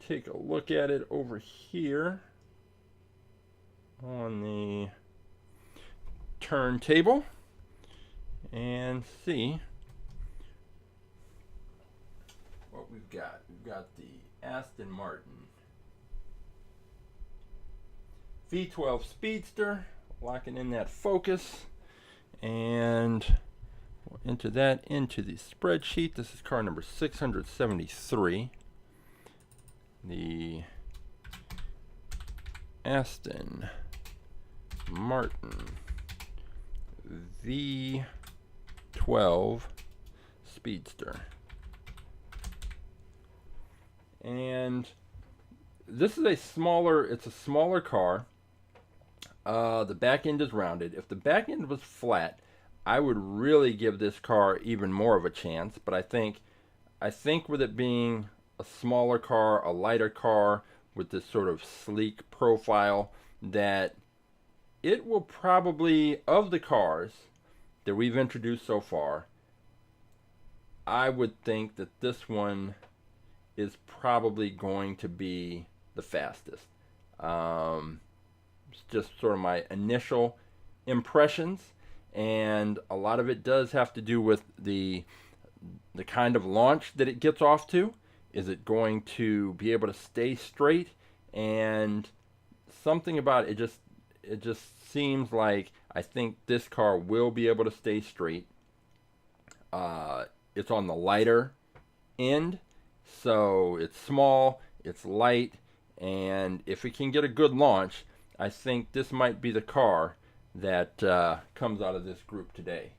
[SPEAKER 1] take a look at it over here on the turntable and see what we've got. We've got the Aston Martin V12 Speedster, locking in that focus, and we'll enter that into the spreadsheet. This is car number 673, the Aston Martin V12 Speedster. And this is a smaller car. The back end is rounded. If the back end was flat, I would really give this car even more of a chance, but I think with it being a smaller car, a lighter car with this sort of sleek profile, that it will probably, of the cars that we've introduced so far, I would think that this one is probably going to be the fastest. It's just sort of my initial impressions, and a lot of it does have to do with the kind of launch that it gets off to. Is it going to be able to stay straight? And something about it just seems like I think this car will be able to stay straight. It's on the lighter end, so it's small, it's light, and if it can get a good launch, I think this might be the car that comes out of this group today.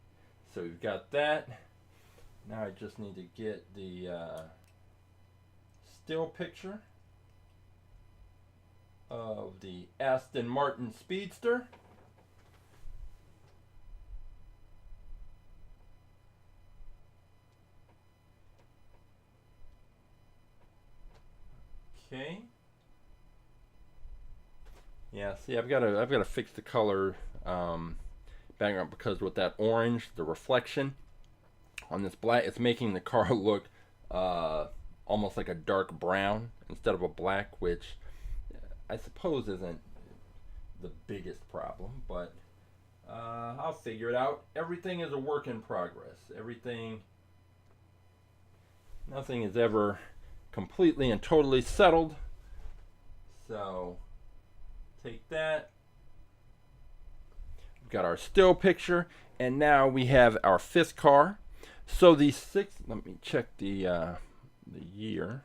[SPEAKER 1] So we've got that. Now I just need to get the still picture of the Aston Martin Speedster. Okay. Yeah, see, I've got to fix the color background, because with that orange, the reflection on this black, it's making the car look almost like a dark brown instead of a black, which I suppose isn't the biggest problem, but I'll figure it out. Everything is a work in progress. Nothing is ever completely and totally settled. So take that. We've got our still picture, and now we have our fifth car. So the sixth, let me check the year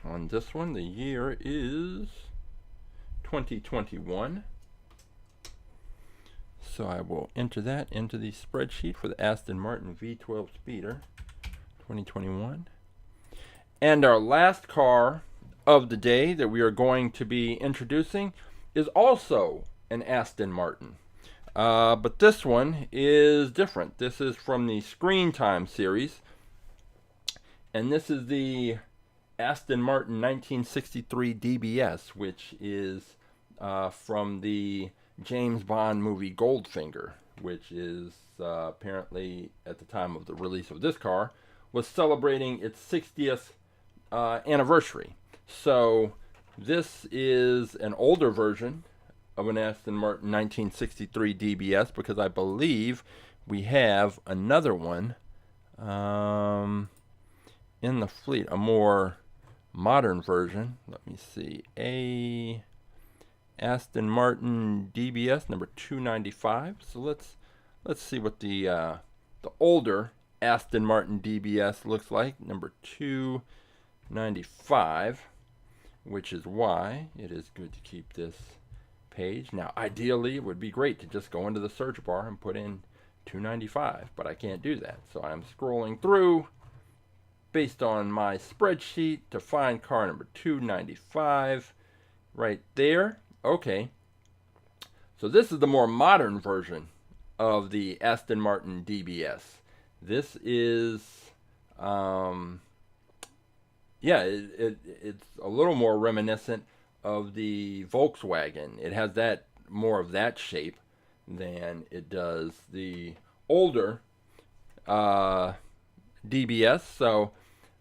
[SPEAKER 1] on this one. The year is 2021. So I will enter that into the spreadsheet for the Aston Martin V12 Speedster 2021. And our last car of the day that we are going to be introducing is also an Aston Martin. But this one is different. This is from the Screen Time series. And this is the Aston Martin 1963 DBS, which is from the James Bond movie Goldfinger, which is apparently, at the time of the release of this car, was celebrating its 60th anniversary. So this is an older version of an Aston Martin 1963 DBS, because I believe we have another one in the fleet, a more modern version. Let me see, a Aston Martin DBS number 295. So let's see what the older Aston Martin DBS looks like, number 295, which is why it is good to keep this page. Now, ideally, it would be great to just go into the search bar and put in 295, but I can't do that. So I'm scrolling through based on my spreadsheet to find car number 295 right there. Okay, so this is the more modern version of the Aston Martin DBS. This is, it's a little more reminiscent of the Volkswagen. It has that more of that shape than it does the older DBS. So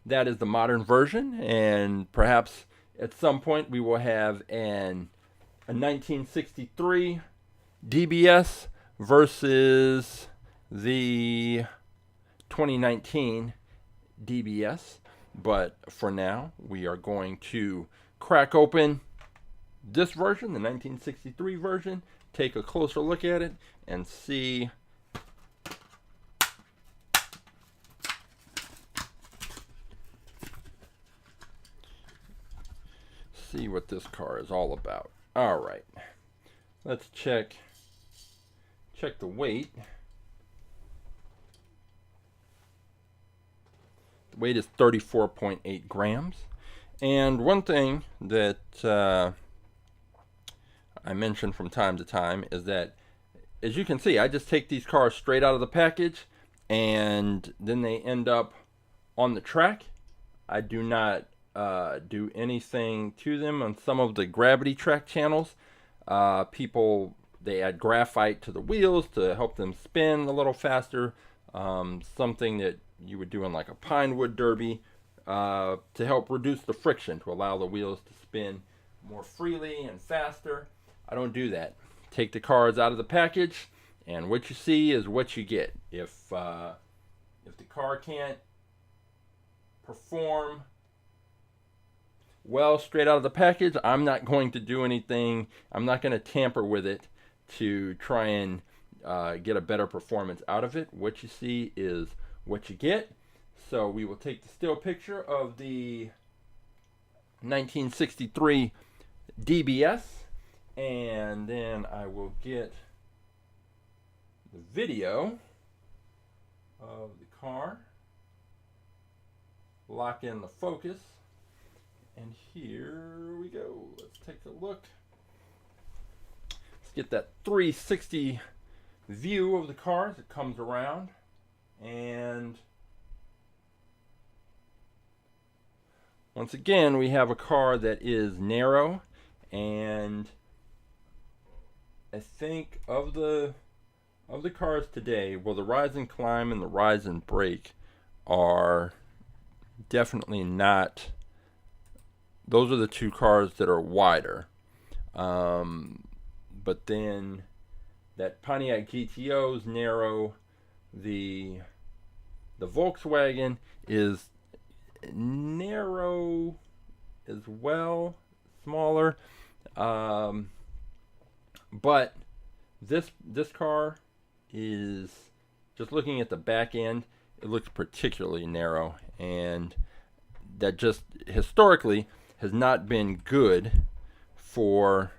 [SPEAKER 1] that is the modern version, and perhaps at some point we will have a 1963 DBS versus the 2019 DBS. But for now, we are going to crack open this version, the 1963 version, take a closer look at it, and see what this car is all about. All right, let's check the weight. The weight is 34.8 grams. And one thing that I mention from time to time is that, as you can see, I just take these cars straight out of the package, and then they end up on the track. I do not do anything to them. On some of the gravity track channels, people, they add graphite to the wheels to help them spin a little faster, something that you would do in like a Pinewood Derby, to help reduce the friction, to allow the wheels to spin more freely and faster. I don't do that. Take the cars out of the package, and what you see is what you get. If the car can't perform well straight out of the package, I'm not going to do anything. I'm not going to tamper with it to try and get a better performance out of it. What you see is what you get. So we will take the still picture of the 1963 DBS, and then I will get the video of the car, lock in the focus, and here we go. Let's take a look. Let's get that 360 view of the car as it comes around, and once again, we have a car that is narrow, and I think of the cars today, well, the Rise and Climb and the Rise and Brake are definitely not. Those are the two cars that are wider. But then that Pontiac GTO is narrow. The Volkswagen is narrow as well, smaller. But this car is, just looking at the back end, it looks particularly narrow, and that just historically has not been good for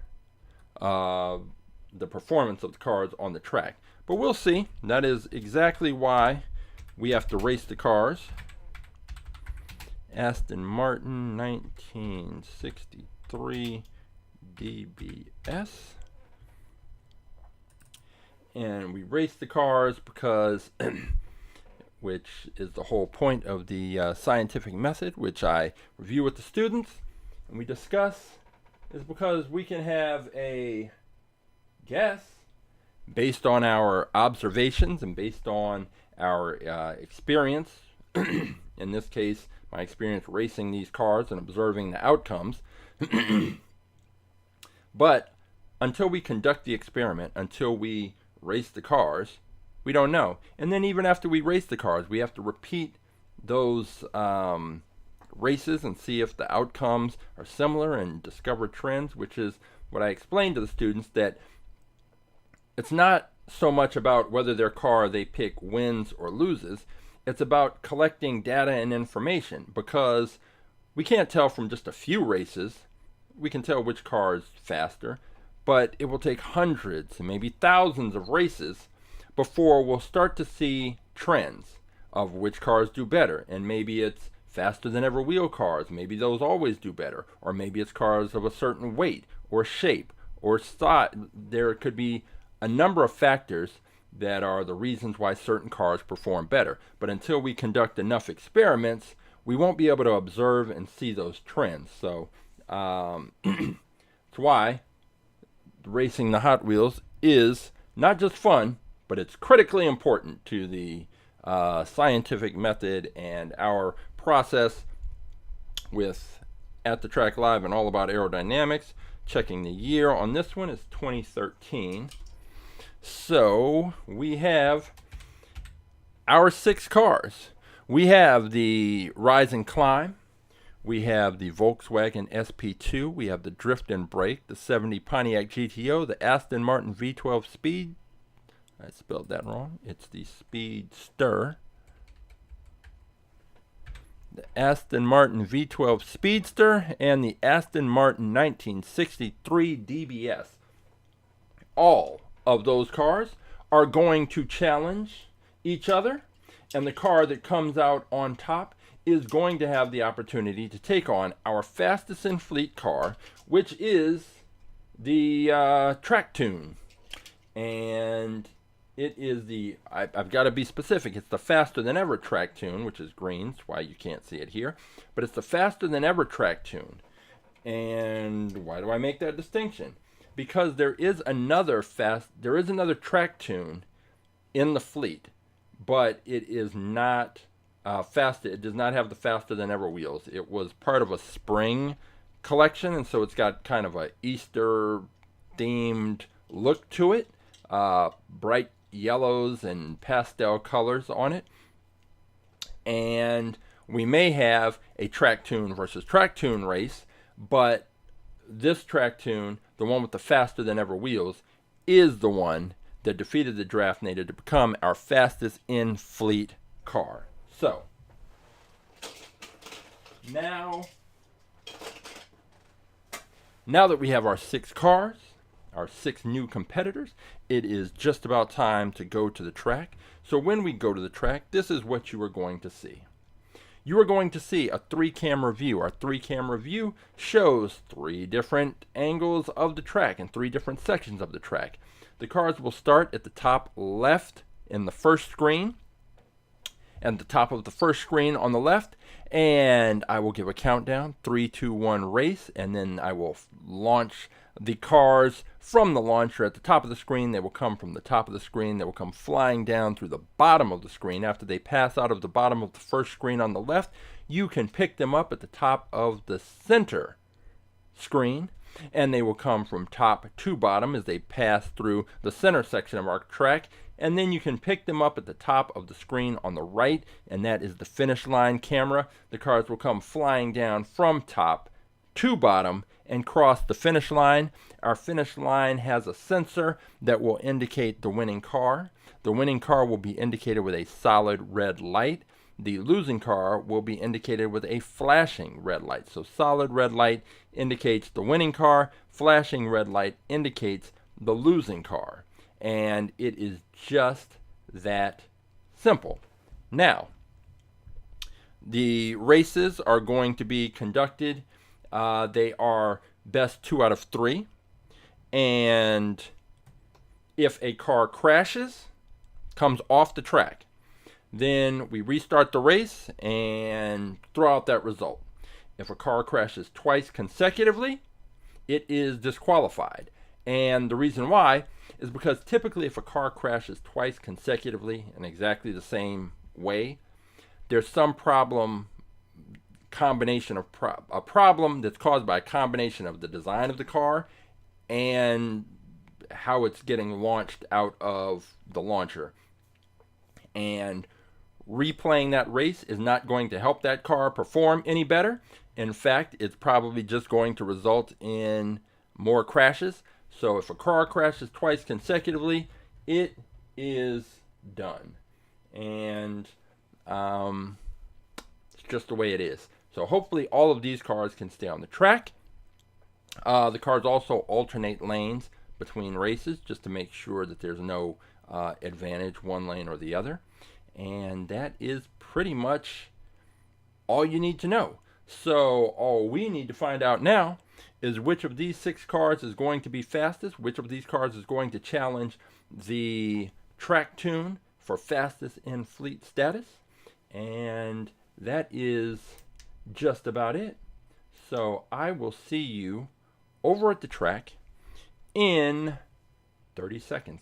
[SPEAKER 1] the performance of the cars on the track. But we'll see. That is exactly why we have to race the cars. Aston Martin 1963 DBS. And we race the cars because, which is the whole point of the scientific method, which I review with the students and we discuss, is because we can have a guess based on our observations and based on our experience. In this case, my experience racing these cars and observing the outcomes. But until we conduct the experiment, until we race the cars, we don't know. And then even after we race the cars, we have to repeat those races and see if the outcomes are similar and discover trends, which is what I explained to the students, that it's not so much about whether their car they pick wins or loses. It's about collecting data and information, because we can't tell from just a few races. We can tell which car is faster, but it will take hundreds and maybe thousands of races before we'll start to see trends of which cars do better. And maybe it's faster than ever wheel cars, maybe those always do better, or maybe it's cars of a certain weight or shape or size. There could be a number of factors that are the reasons why certain cars perform better. But until we conduct enough experiments, we won't be able to observe and see those trends. So that's why racing the Hot Wheels is not just fun, but it's critically important to the scientific method and our process with At the Track Live and All About Aerodynamics. Checking the year on this one is 2013. So we have our 6 cars. We have the Rise and Climb. We have the Volkswagen SP2. We have the Drift and Brake, the 70 Pontiac GTO, the Aston Martin V12 Speed. I spelled that wrong. It's the Speedster. The Aston Martin V12 Speedster and the Aston Martin 1963 DBS. All of those cars are going to challenge each other, and the car that comes out on top is going to have the opportunity to take on our fastest in fleet car, which is the Track Tune. And it is the, I've got to be specific, it's the faster than ever Track Tune, which is green. That's why you can't see it here. But it's the faster than ever Track Tune. And why do I make that distinction? Because there is another Track Tune in the fleet, but it is not fast. It does not have the faster than ever wheels. It was part of a spring collection, and so it's got kind of a Easter themed look to it. Bright yellows and pastel colors on it. And we may have a Track Tune versus Track Tune race, but this Track Tune, the one with the faster than ever wheels, is the one that defeated the draft native to become our fastest in fleet car. So now that we have our 6 cars, our 6 new competitors, it is just about time to go to the track. So when we go to the track, this is what you are going to see. You are going to see a 3-camera view. Our 3-camera view shows 3 different angles of the track and 3 different sections of the track. The cars will start at the top left in the first screen, at the top of the first screen on the left, and I will give a countdown, 3, 2, 1, race, and then I will launch the cars from the launcher at the top of the screen. They will come from the top of the screen. They will come flying down through the bottom of the screen. After they pass out of the bottom of the first screen on the left, you can pick them up at the top of the center screen, and they will come from top to bottom as they pass through the center section of our track. And then you can pick them up at the top of the screen on the right, and that is the finish line camera. The cars will come flying down from top to bottom and cross the finish line. Our finish line has a sensor that will indicate the winning car. The winning car will be indicated with a solid red light. The losing car will be indicated with a flashing red light. So solid red light indicates the winning car, flashing red light indicates the losing car. And it is just that simple. Now, the races are going to be conducted. They are best 2 out of 3. And if a car crashes, comes off the track, then we restart the race and throw out that result. If a car crashes twice consecutively, it is disqualified. And the reason why is because typically if a car crashes twice consecutively in exactly the same way, there's some problem, combination of a problem that's caused by a combination of the design of the car and how it's getting launched out of the launcher. And replaying that race is not going to help that car perform any better. In fact, it's probably just going to result in more crashes. So if a car crashes twice consecutively, it is done. And it's just the way it is. So hopefully all of these cars can stay on the track. The cars also alternate lanes between races just to make sure that there's no advantage one lane or the other. And that is pretty much all you need to know. So all we need to find out now is which of these 6 cars is going to be fastest, which of these cars is going to challenge the track tune for fastest in fleet status. And that is just about it. So I will see you over at the track in 30 seconds.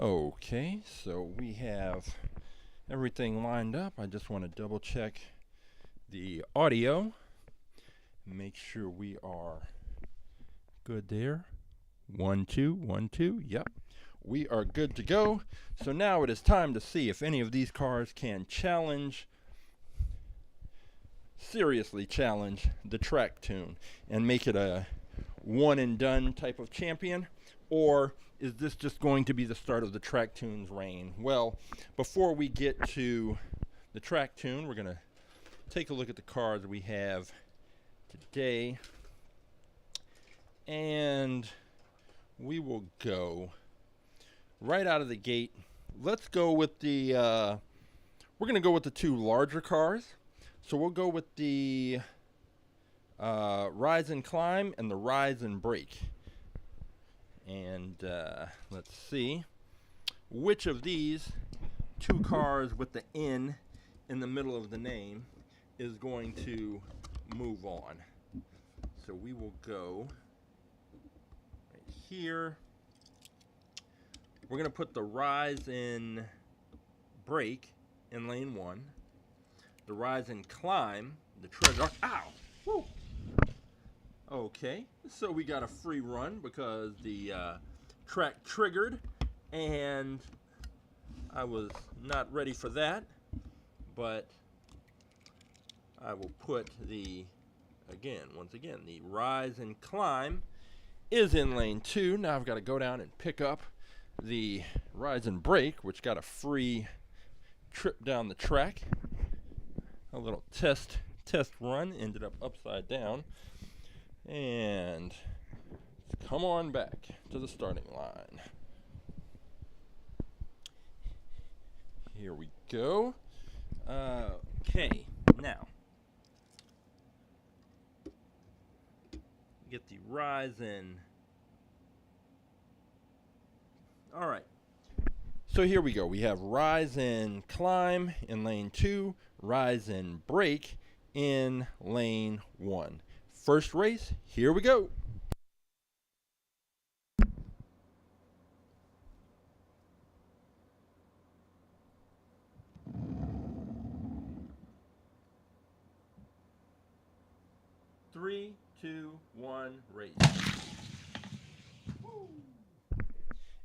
[SPEAKER 1] Okay, so we have everything lined up. I just want to double check the audio, make sure we are good there. 1 2 1 2. Yep, we are good to go. So now it is time to see if any of these cars can seriously challenge the track tune and make it a one and done type of champion, or is this just going to be the start of the track tune's reign? Well, before we get to the track tune, we're going to take a look at the cars we have today, and we will go right out of the gate. Let's go with the we're going to go with the 2 larger cars. So we'll go with the Rise and Climb and the Rise and Brake. And let's see which of these 2 cars with the N in the middle of the name is going to move on. So we will go right here. We're going to put the Rise and Brake in lane 1. The Rise and Climb, the treasure. Ow! Woo! Okay, so we got a free run because the track triggered, and I was not ready for that, but I will put once again, the Rise and Climb is in lane 2. Now I've got to go down and pick up the Rise and Brake, which got a free trip down the track. A little test run, ended up upside down. And let's come on back to the starting line. Here we go. Okay, now get the Rise in. All right. So here we go. We have Rise and Climb in lane 2, Rise and Brake in lane 1. First race, here we go. Three, two, one, race.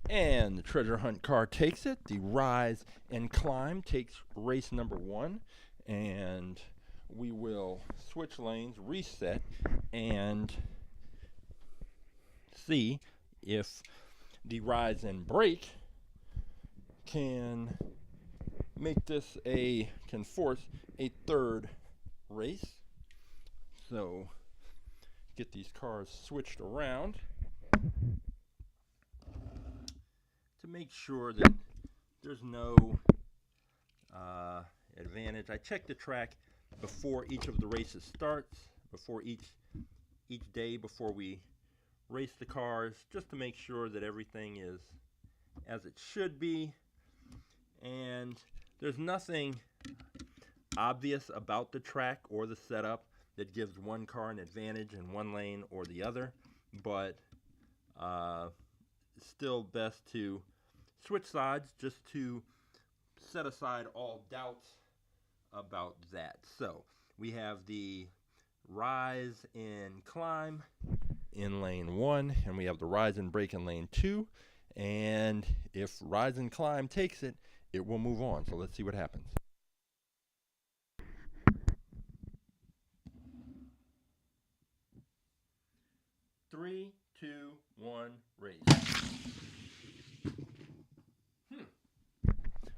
[SPEAKER 1] And the treasure hunt car takes it. The Rise and Climb takes race number 1. And we will switch lanes, reset, and see if the Rise and Brake can force a third race. So get these cars switched around to make sure that there's no advantage. I check the track before each of the races starts, before each day, before we race the cars, just to make sure that everything is as it should be. And there's nothing obvious about the track or the setup that gives one car an advantage in one lane or the other, but it's still best to switch sides just to set aside all doubts about that. So we have the Rise and Climb in lane 1, and we have the Rise and Brake in lane 2, and if Rise and Climb takes it, it will move on. So let's see what happens. Three, two, one, race.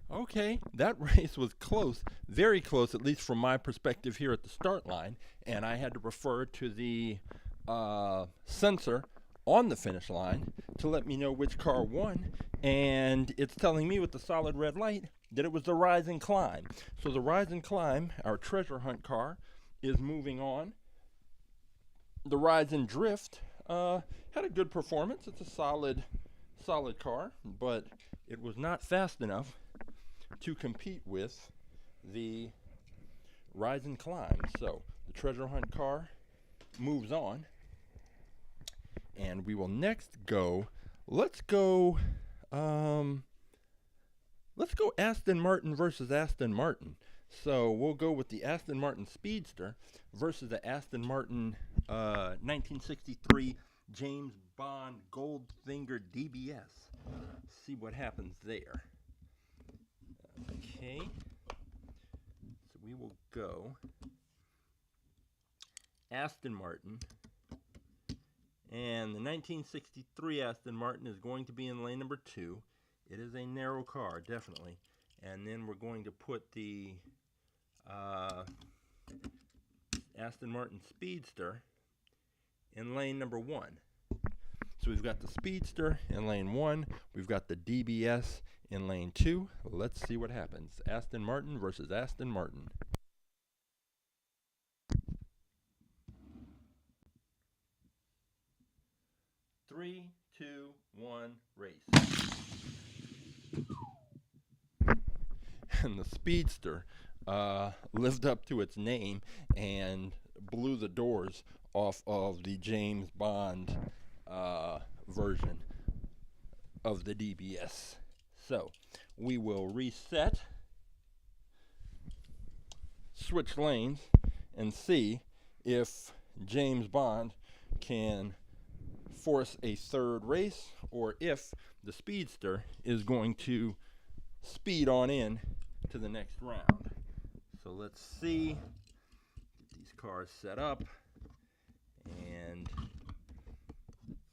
[SPEAKER 1] Okay, that race was close, very close, at least from my perspective here at the start line, and I had to refer to the sensor on the finish line to let me know which car won, and it's telling me with the solid red light that it was the Rise and Climb. So the Rise and Climb, our treasure hunt car, is moving on. The Rise and Drift had a good performance. It's a solid car, but it was not fast enough to compete with the Rise and Climb. So the treasure hunt car moves on, and we will next go. Let's go Aston Martin versus Aston Martin. So we'll go with the Aston Martin Speedster versus the Aston Martin 1963 James Bond Goldfinger DBS. See what happens there. Okay, so we will go Aston Martin, and the 1963 Aston Martin is going to be in lane number 2. It is a narrow car, definitely. And then we're going to put the Aston Martin Speedster in lane number 1. So we've got the Speedster in lane 1. We've got the DBS in lane 2. Let's see what happens. Aston Martin versus Aston Martin. Three, two, one, race. And the Speedster lived up to its name and blew the doors off of the James Bond version of the DBS. So we will reset, switch lanes, and see if James Bond can force a third race, or if the Speedster is going to speed on in to the next round. So let's see. Get these cars set up, and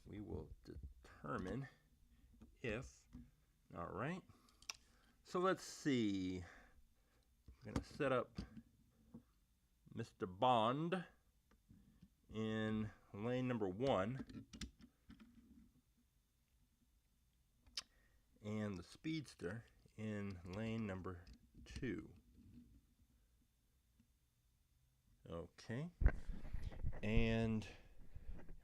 [SPEAKER 1] we will determine if, all right. So let's see. I'm going to set up Mr. Bond in lane number 1 and the Speedster in lane number 2. Okay. And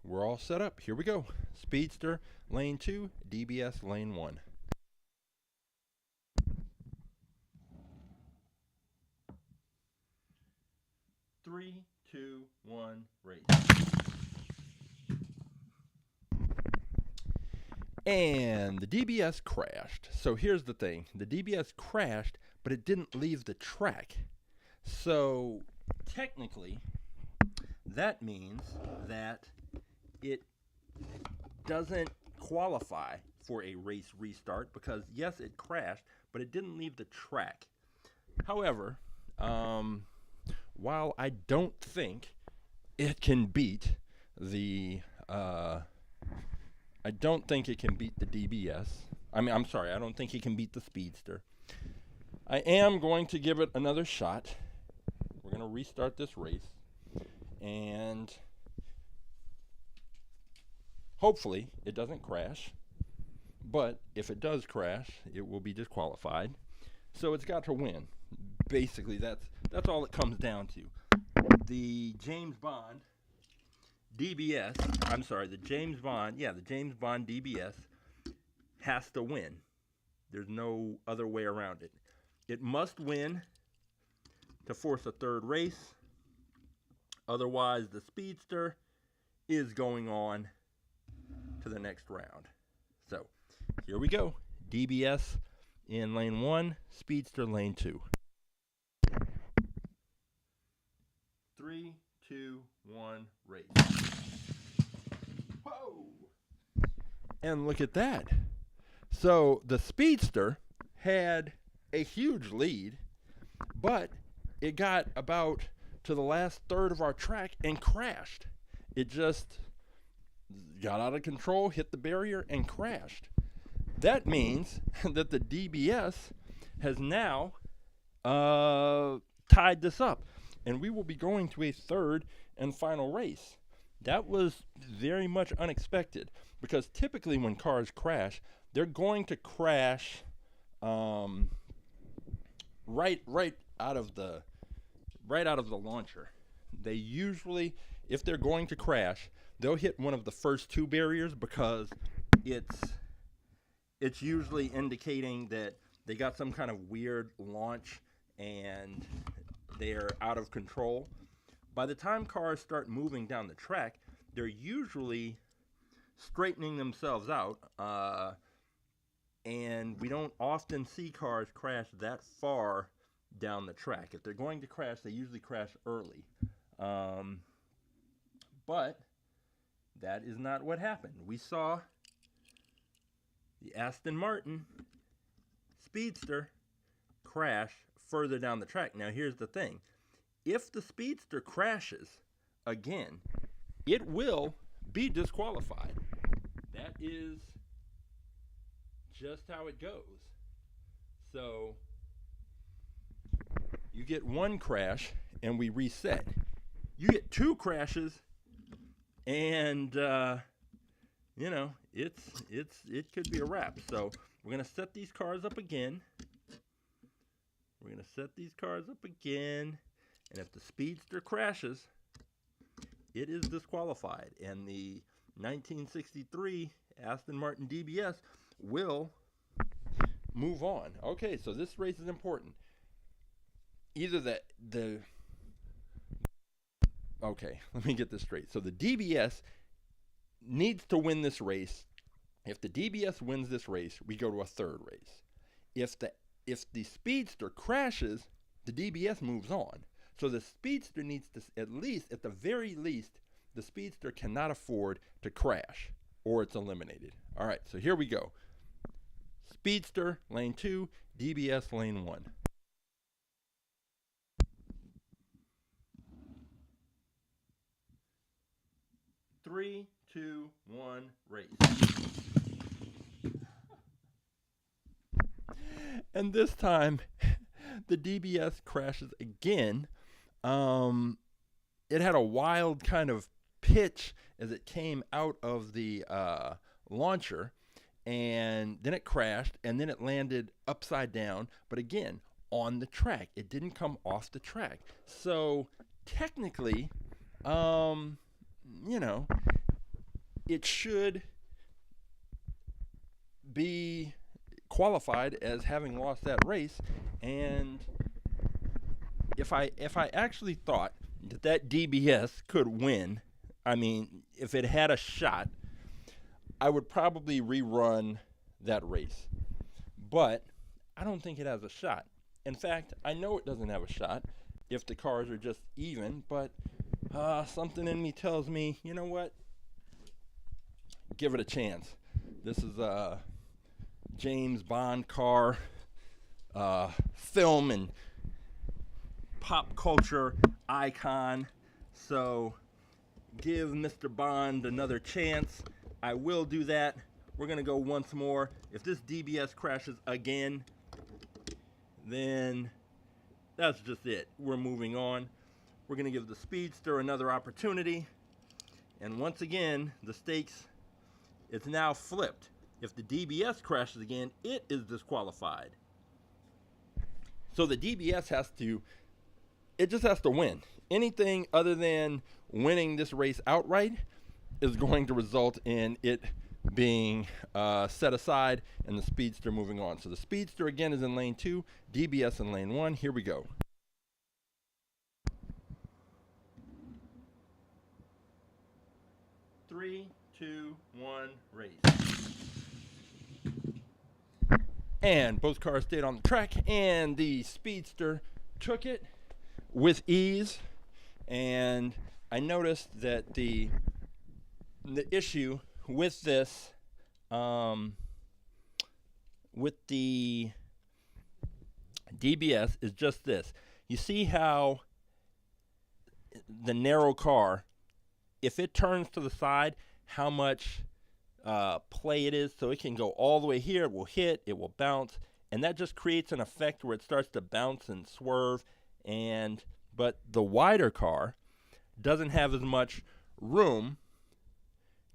[SPEAKER 1] we're all set up. Here we go. Speedster lane 2, DBS lane 1. Three, two, one, race. And the DBS crashed. So here's the thing. The DBS crashed, but it didn't leave the track. So technically, that means that it doesn't qualify for a race restart because, yes, it crashed, but it didn't leave the track. However, while I don't think it can beat the I don't think it can beat the DBS. I don't think it can beat the Speedster. I am going to give it another shot. We're going to restart this race. And hopefully it doesn't crash. But if it does crash, it will be disqualified. So it's got to win. Basically, that's all it comes down to. The James Bond DBS, the James Bond DBS has to win. There's no other way around it. It must win to force a third race. Otherwise, the Speedster is going on to the next round. So, here we go. DBS in lane 1, Speedster lane 2. 3, 2, 1, race. Whoa! And look at that. So the Speedster had a huge lead, but it got about to the last third of our track and crashed. It just got out of control, hit the barrier, and crashed. That means that the DBS has now tied this up. And we will be going to a third and final race. That was very much unexpected because typically when cars crash, they're going to crash right out of the launcher. They usually, if they're going to crash, they'll hit one of the first two barriers because it's usually indicating that they got some kind of weird launch and they're out of control. By the time cars start moving down the track, they're usually straightening themselves out, and we don't often see cars crash that far down the track. If they're going to crash, they usually crash early. But that is not what happened. We saw the Aston Martin Speedster crash further down the track. Now here's the thing. If the Speedster crashes again, it will be disqualified. That is just how it goes. So you get one crash and we reset. You get two crashes and it could be a wrap. So we're going to set these cars up again. And if the Speedster crashes, it is disqualified. And the 1963 Aston Martin DBS will move on. Okay, so this race is important. Either okay, let me get this straight. So the DBS needs to win this race. If the DBS wins this race, we go to a third race. If the Speedster crashes, the DBS moves on. So the Speedster needs to, at the very least, the Speedster cannot afford to crash or it's eliminated. All right, so here we go. Speedster, lane 2, DBS, lane 1. Three, two, one, race. And this time, the DBS crashes again. It had a wild kind of pitch as it came out of the launcher, and then it crashed, and then it landed upside down, but again, on the track. It didn't come off the track. So technically, you know, it should be qualified as having lost that race. And if I actually thought that DBS could win, I mean, if it had a shot, I would probably rerun that race. But I don't think it has a shot. In fact, I know it doesn't have a shot if the cars are just even, but something in me tells me, you know what? Give it a chance. This is a James Bond car, film and pop culture icon. So give Mr. Bond another chance. I will do that. We're going to go once more. If this DBS crashes again, then that's just it. We're moving on. We're going to give the Speedster another opportunity. And once again, the stakes, it's now flipped. If the DBS crashes again, it is disqualified. So the DBS just has to win. Anything other than winning this race outright is going to result in it being set aside and the Speedster moving on. So the Speedster again is in lane 2, DBS in lane 1. Here we go. Three, two, one, race. And both cars stayed on the track, and the Speedster took it with ease. And I noticed that the issue with this, with the DBS is just this. You see how the narrow car, if it turns to the side, how much play it is. So it can go all the way here, it will hit, it will bounce, and that just creates an effect where it starts to bounce and swerve. But the wider car doesn't have as much room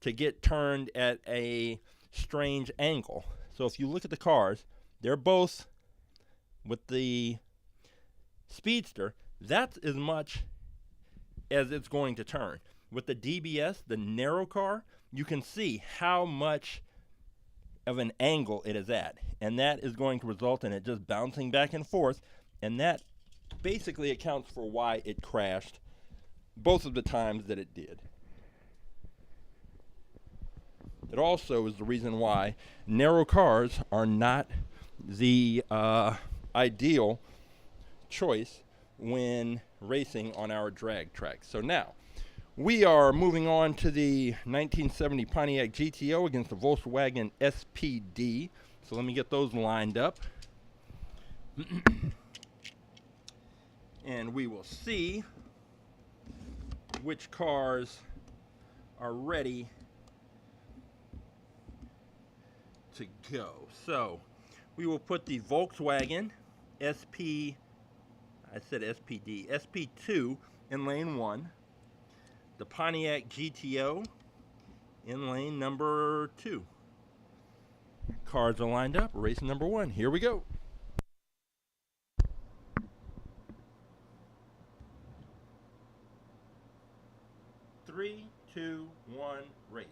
[SPEAKER 1] to get turned at a strange angle. So if you look at the cars, they're both, with the Speedster, that's as much as it's going to turn. With the DBS, the narrow car, you can see how much of an angle it is at. And that is going to result in it just bouncing back and forth. And that basically accounts for why it crashed both of the times that it did. It also is the reason why narrow cars are not the ideal choice when racing on our drag tracks. So now, we are moving on to the 1970 Pontiac GTO against the Volkswagen SPD. So let me get those lined up. And we will see which cars are ready to go. So we will put the Volkswagen SPD SP2 in lane 1. The Pontiac GTO in lane number 2. Cars are lined up. Race number 1. Here we go. Three, two, one, race.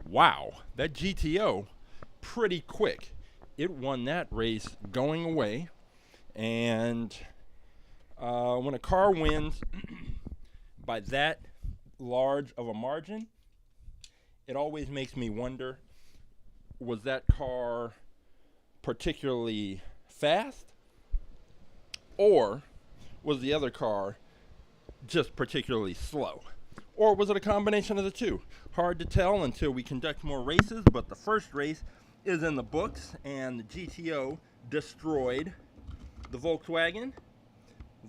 [SPEAKER 1] Wow, that GTO, pretty quick. It won that race going away. And when a car wins by that large of a margin, it always makes me wonder, was that car particularly fast? Or was the other car just particularly slow? Or was it a combination of the two? Hard to tell until we conduct more races, but the first race is in the books, and the GTO destroyed the Volkswagen.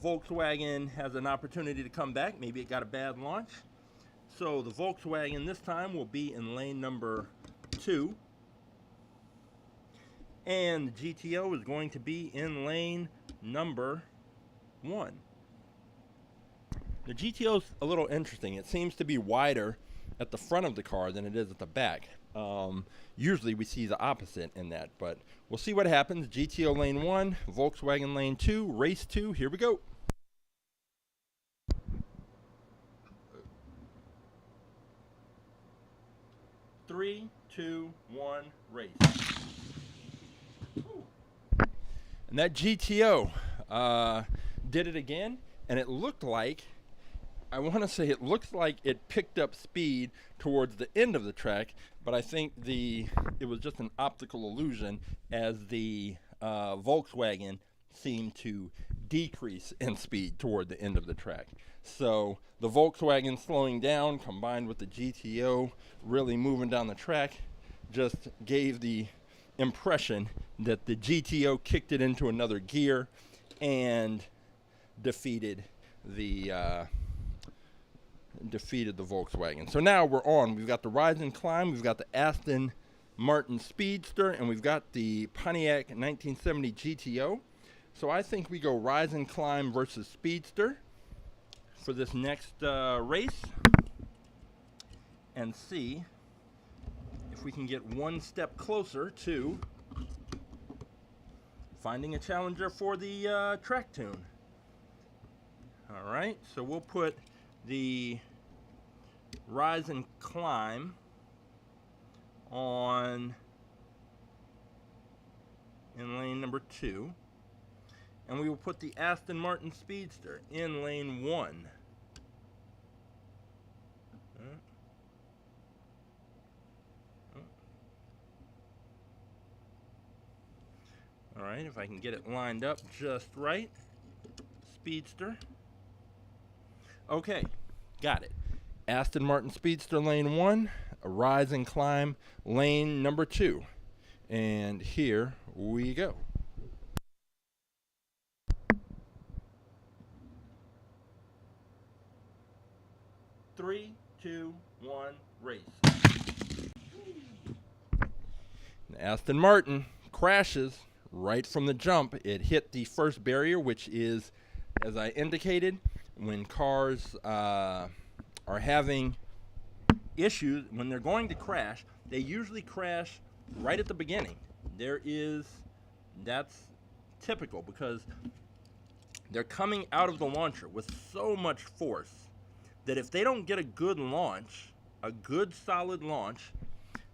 [SPEAKER 1] Volkswagen has an opportunity to come back. Maybe it got a bad launch. So the Volkswagen this time will be in lane number 2. And the GTO is going to be in lane number 1. The GTO is a little interesting. It seems to be wider at the front of the car than it is at the back. Usually we see the opposite in that, but we'll see what happens. GTO lane 1, Volkswagen lane 2, race 2. Here we go. Three, two, one, race. And that GTO did it again, and it looked like, I want to say it looks like it picked up speed towards the end of the track, but I think it was just an optical illusion as the Volkswagen seemed to decrease in speed toward the end of the track. So the Volkswagen slowing down combined with the GTO really moving down the track just gave the impression that the GTO kicked it into another gear and defeated the Volkswagen. So now we're on. We've got the Rise and Climb, we've got the Aston Martin Speedster, and we've got the Pontiac 1970 GTO. So I think we go Rise and Climb versus Speedster for this next race and see if we can get one step closer to finding a challenger for the track tune. All right, so we'll put the Rise and Climb on in lane number 2. And we will put the Aston Martin Speedster in lane 1. All right, if I can get it lined up just right. Speedster. Okay, got it. Aston Martin Speedster lane 1, a Rise and Climb lane number 2. And here we go. 3, 2, 1, race. The Aston Martin crashes right from the jump. It hit the first barrier, which is, as I indicated, when cars are having issues, when they're going to crash, they usually crash right at the beginning. That's typical because they're coming out of the launcher with so much force that if they don't get a good launch, a good solid launch,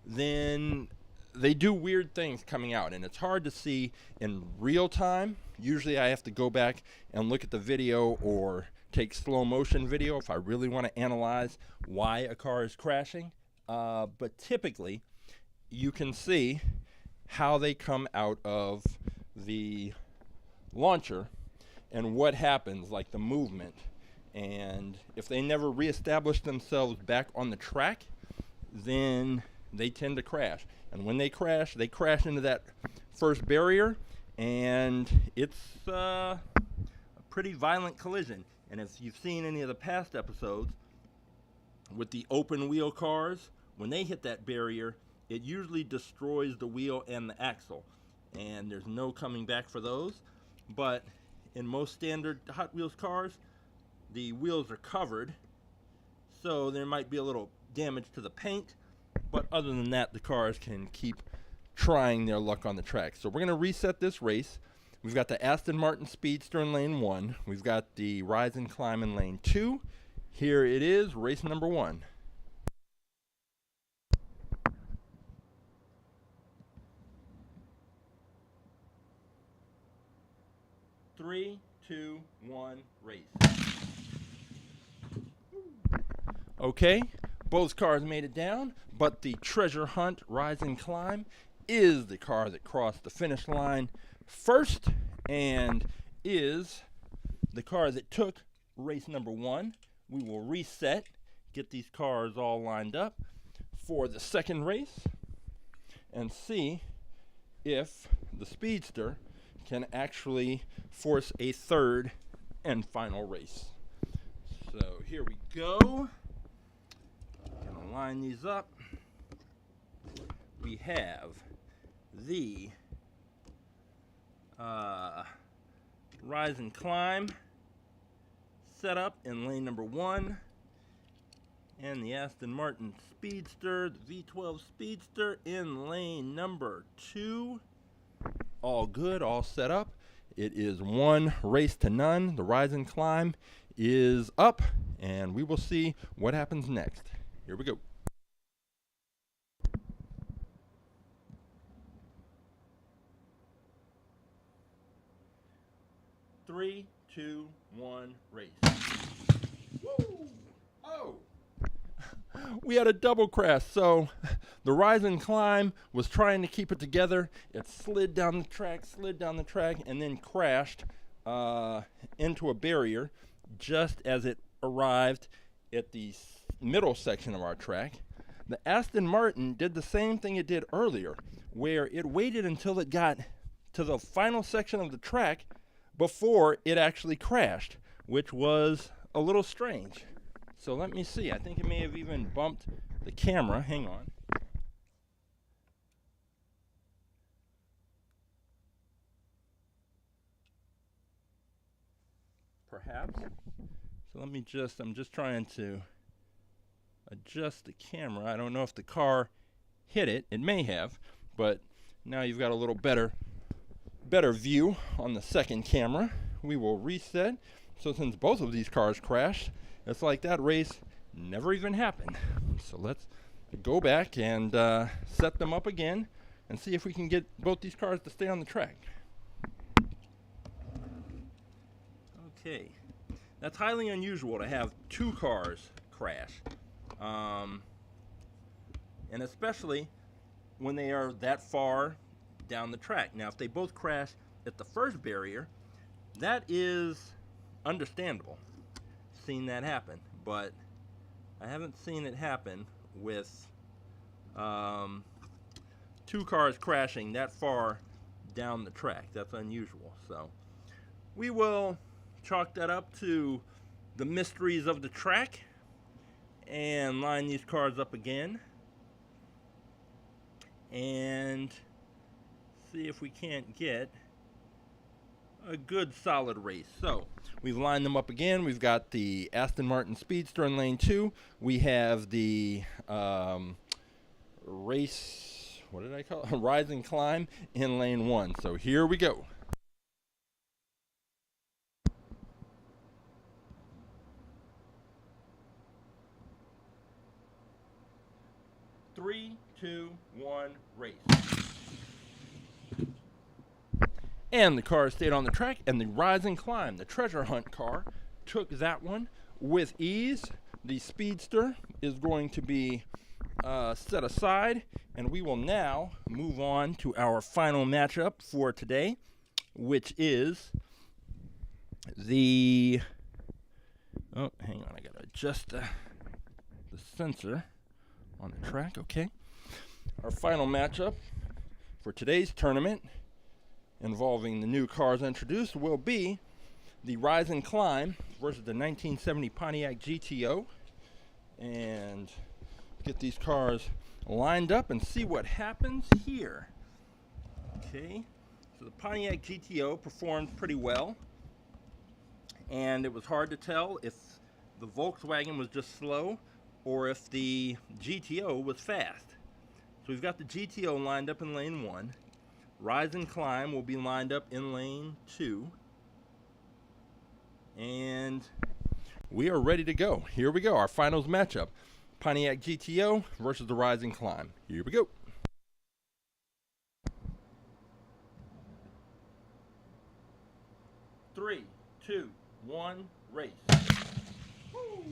[SPEAKER 1] then they do weird things coming out, and it's hard to see in real time. Usually I have to go back and look at the video or take slow motion video if I really want to analyze why a car is crashing. But typically you can see how they come out of the launcher and what happens, like the movement. And if they never reestablish themselves back on the track, then they tend to crash. And when they crash into that first barrier, and it's a pretty violent collision. And if you've seen any of the past episodes with the open wheel cars, when they hit that barrier, it usually destroys the wheel and the axle. And there's no coming back for those. But in most standard Hot Wheels cars, the wheels are covered, so there might be a little damage to the paint, but other than that, the cars can keep trying their luck on the track. So we're going to reset this race. We've got the Aston Martin Speedster in lane 1. We've got the Rise and Climb in lane 2. Here it is, race number 1. 3, 2, 1, race. Okay, both cars made it down, but the treasure hunt Rise and Climb is the car that crossed the finish line first and is the car that took race number 1. We will reset, get these cars all lined up for the second race and see if the Speedster can actually force a third and final race. So here we go. Gonna line these up. We have the Rise and Climb setup in lane number 1, and the Aston Martin Speedster, the V12 Speedster, in lane number 2. All good, all set up. It is 1 race to none. The Rise and Climb is up, and we will see what happens next. Here we go. 3, 2, 1, race. Woo! Oh! We had a double crash, so the Rise and Climb was trying to keep it together. It slid down the track, and then crashed into a barrier just as it arrived at the middle section of our track. The Aston Martin did the same thing it did earlier, where it waited until it got to the final section of the track before it actually crashed, which was a little strange. So let me see. I think it may have even bumped the camera. Hang on. Perhaps. So let me I'm just trying to adjust the camera. I don't know if the car hit it. It may have, but now you've got a little better view on the second camera. We will reset. So since both of these cars crashed, it's like that race never even happened. So let's go back and set them up again and see if we can get both these cars to stay on the track. Okay, that's highly unusual to have 2 cars crash, and especially when they are that far down the track. Now, if they both crash at the first barrier, that is understandable. Seen that happen, but I haven't seen it happen with 2 cars crashing that far down the track. That's unusual. So we will chalk that up to the mysteries of the track and line these cars up again and see if we can't get a good solid race. So we've lined them up again. We've got the Aston Martin Speedster in lane 2. We have the race, what did I call it? Rise and Climb in lane 1. So here we go. Three, 2, 1, race. And the car stayed on the track, and the Rise and Climb, the treasure hunt car, took that one with ease. The Speedster is going to be set aside, and we will now move on to our final matchup for today, which is the... Oh, hang on, I gotta adjust the sensor on the track. Okay. Our final matchup for today's tournament, involving the new cars introduced, will be the Rise and Climb versus the 1970 Pontiac GTO. And get these cars lined up and see what happens here. Okay, so the Pontiac GTO performed pretty well, and it was hard to tell if the Volkswagen was just slow or if the GTO was fast. So we've got the GTO lined up in lane 1. Rise and Climb will be lined up in lane 2. And we are ready to go. Here we go, our finals matchup. Pontiac GTO versus the Rise and Climb. Here we go. Three, 2, 1, race. Woo!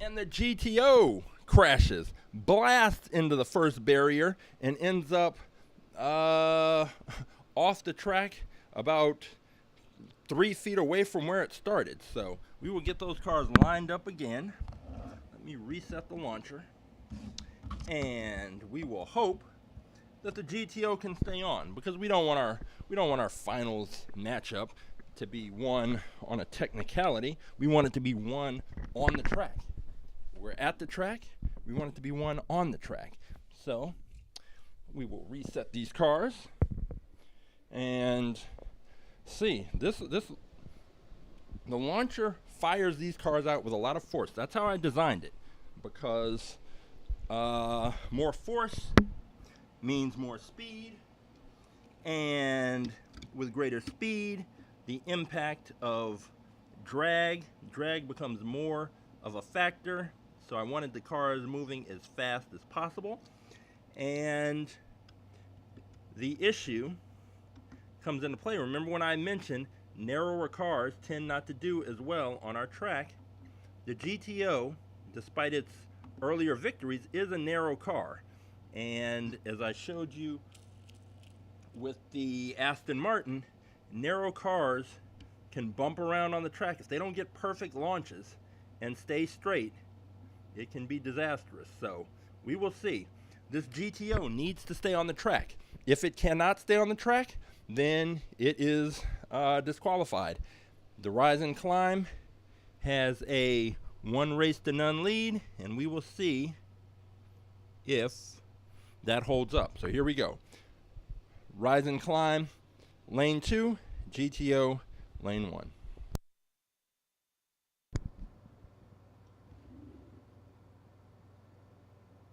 [SPEAKER 1] And the GTO crashes, blasts into the first barrier, and ends up off the track about 3 feet away from where it started. So we will get those cars lined up again. Let me reset the launcher, and we will hope that the GTO can stay on, because we don't want our finals matchup to be won on a technicality. We want it to be won on the track. We're at the track. We want it to be won on the track. So we will reset these cars, and see, the launcher fires these cars out with a lot of force. That's how I designed it, because more force means more speed, and with greater speed, the impact of drag becomes more of a factor. So I wanted the cars moving as fast as possible, and the issue comes into play. Remember when I mentioned narrower cars tend not to do as well on our track? The GTO, despite its earlier victories, is a narrow car. And as I showed you with the Aston Martin, narrow cars can bump around on the track. If they don't get perfect launches and stay straight, it can be disastrous. So we will see. This GTO needs to stay on the track. If it cannot stay on the track, then it is disqualified. The Rise and Climb has a 1 race to none lead, and we will see if that holds up. So here we go. Rise and Climb, lane 2, GTO, lane 1.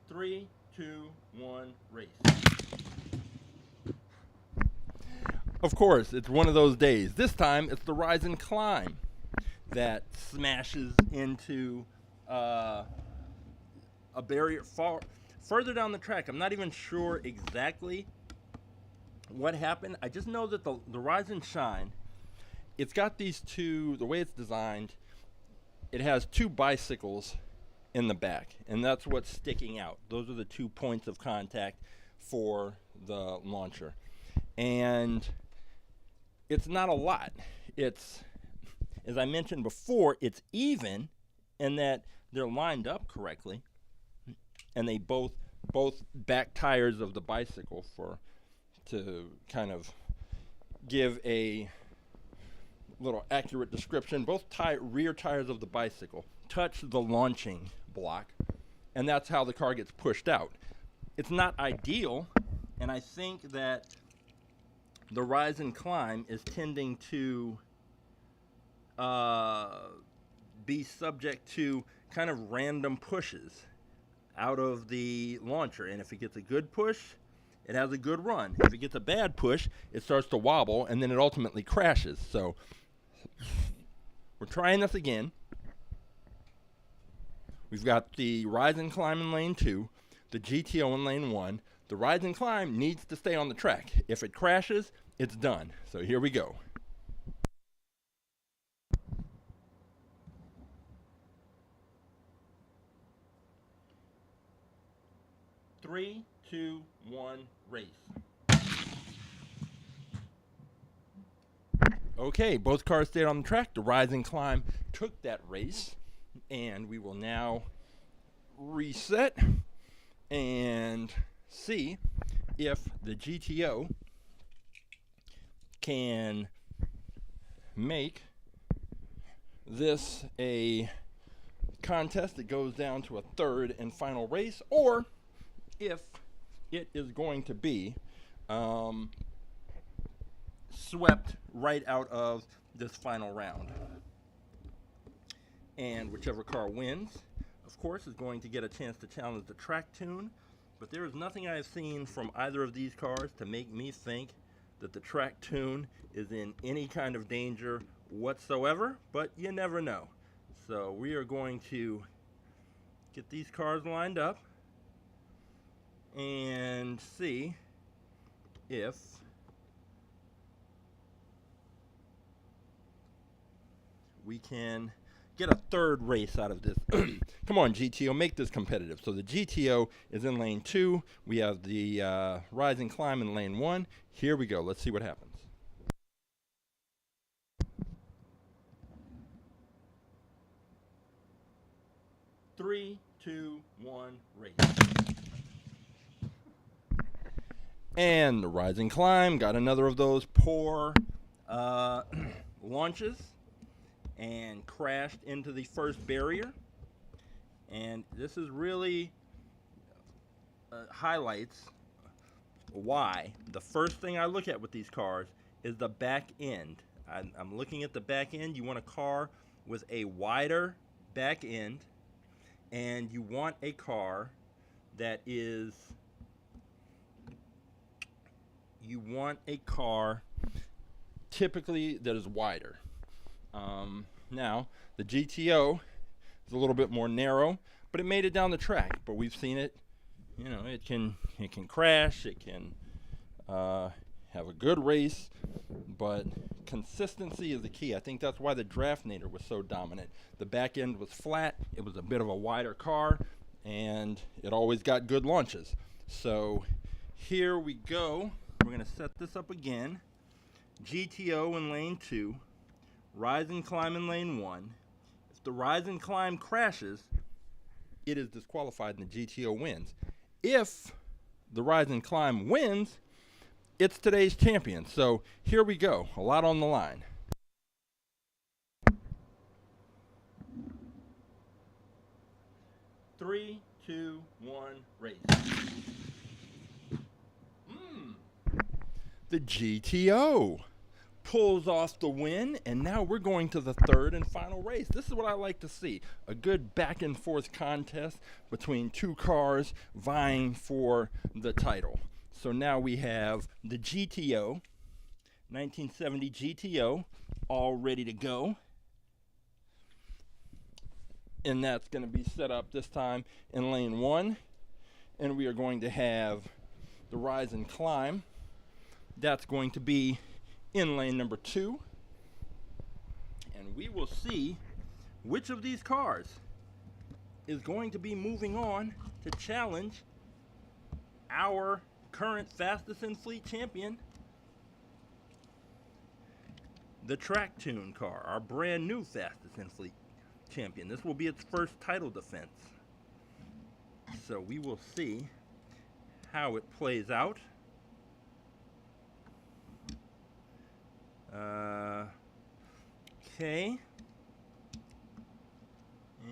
[SPEAKER 1] Three, two, one, race. Of course, it's one of those days. This time, it's the Rise and Climb that smashes into a barrier further down the track. I'm not even sure exactly what happened. I just know that the Rise and Shine, it's got these two, the way it's designed, it has two bicycles in the back, and that's what's sticking out. Those are the 2 points of contact for the launcher. And it's not a lot. It's, as I mentioned before, it's even in that they're lined up correctly, and they both back tires of the bicycle, to kind of give a little accurate description. Both rear tires of the bicycle touch the launching block, and that's how the car gets pushed out. It's not ideal, and I think that the Rise and Climb is tending to be subject to kind of random pushes out of the launcher, and if it gets a good push, it has a good run. If it gets a bad push, it starts to wobble, and then it ultimately crashes. So we're trying this again. We've got the Rise and Climb in lane 2, the GTO in lane 1. The Rise and Climb needs to stay on the track. If it crashes, it's done. So here we go. Three, two, one, race. Okay, both cars stayed on the track. The Rise and Climb took that race, and we will now reset and see if the GTO can make this a contest that goes down to a third and final race, or if it is going to be swept right out of this final round. And whichever car wins, of course, is going to get a chance to challenge the track tune. But there is nothing I have seen from either of these cars to make me think that the track tune is in any kind of danger whatsoever, but you never know. So we are going to get these cars lined up and see if we can get a third race out of this. Come on, GTO, make this competitive. So the GTO is in lane 2. We have the Rise and Climb in lane 1. Here we go. Let's see what happens. Three, two, one, race. And the Rise and Climb got another of those poor launches and crashed into the first barrier. And this is really highlights Why? The first thing I look at with these cars is the back end. I'm looking at the back end. You want a car with a wider back end, and you want a car that is, you want a car typically that is wider. Now, the GTO is a little bit more narrow, but it made it down the track. But we've seen it, you know, it can crash, it can have a good race, but consistency is the key. I think that's why the Draftnator was so dominant. The back end was flat, it was a bit of a wider car, and it always got good launches. So here we go. We're going to set this up again. GTO in lane 2, rise and climb in lane 1. If the rise and climb crashes, it is disqualified and the GTO wins. If the rise and climb wins, it's today's champion. So here we go. A lot on the line. Three, two, one, race. The GTO pulls off the win, and now we're going to the third and final race. This is what I like to see, a good back and forth contest between two cars vying for the title. So now we have the GTO, 1970 GTO, all ready to go. And that's going to be set up this time in lane 1. And we are going to have the rise and climb. That's going to be in lane number 2. And we will see which of these cars is going to be moving on to challenge our current fastest in fleet champion, the Track Tune car, our brand new fastest in fleet champion. This will be its first title defense. So we will see how it plays out. Okay.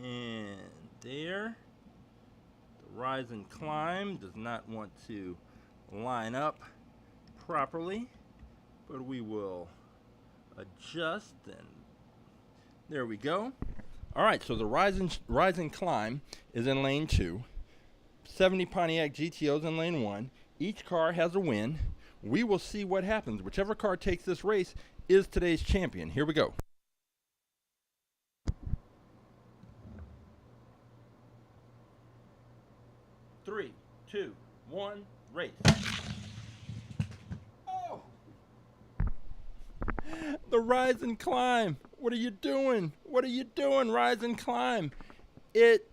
[SPEAKER 1] And there. The rise and climb does not want to line up properly, but we will adjust, and there we go. All right, so the rise and climb is in lane 2. 70 Pontiac GTOs in lane 1. Each car has a win. We will see what happens. Whichever car takes this race is today's champion. Here we go. Three, two, one, race. Oh! The rise and climb. What are you doing? What are you doing, rise and climb? It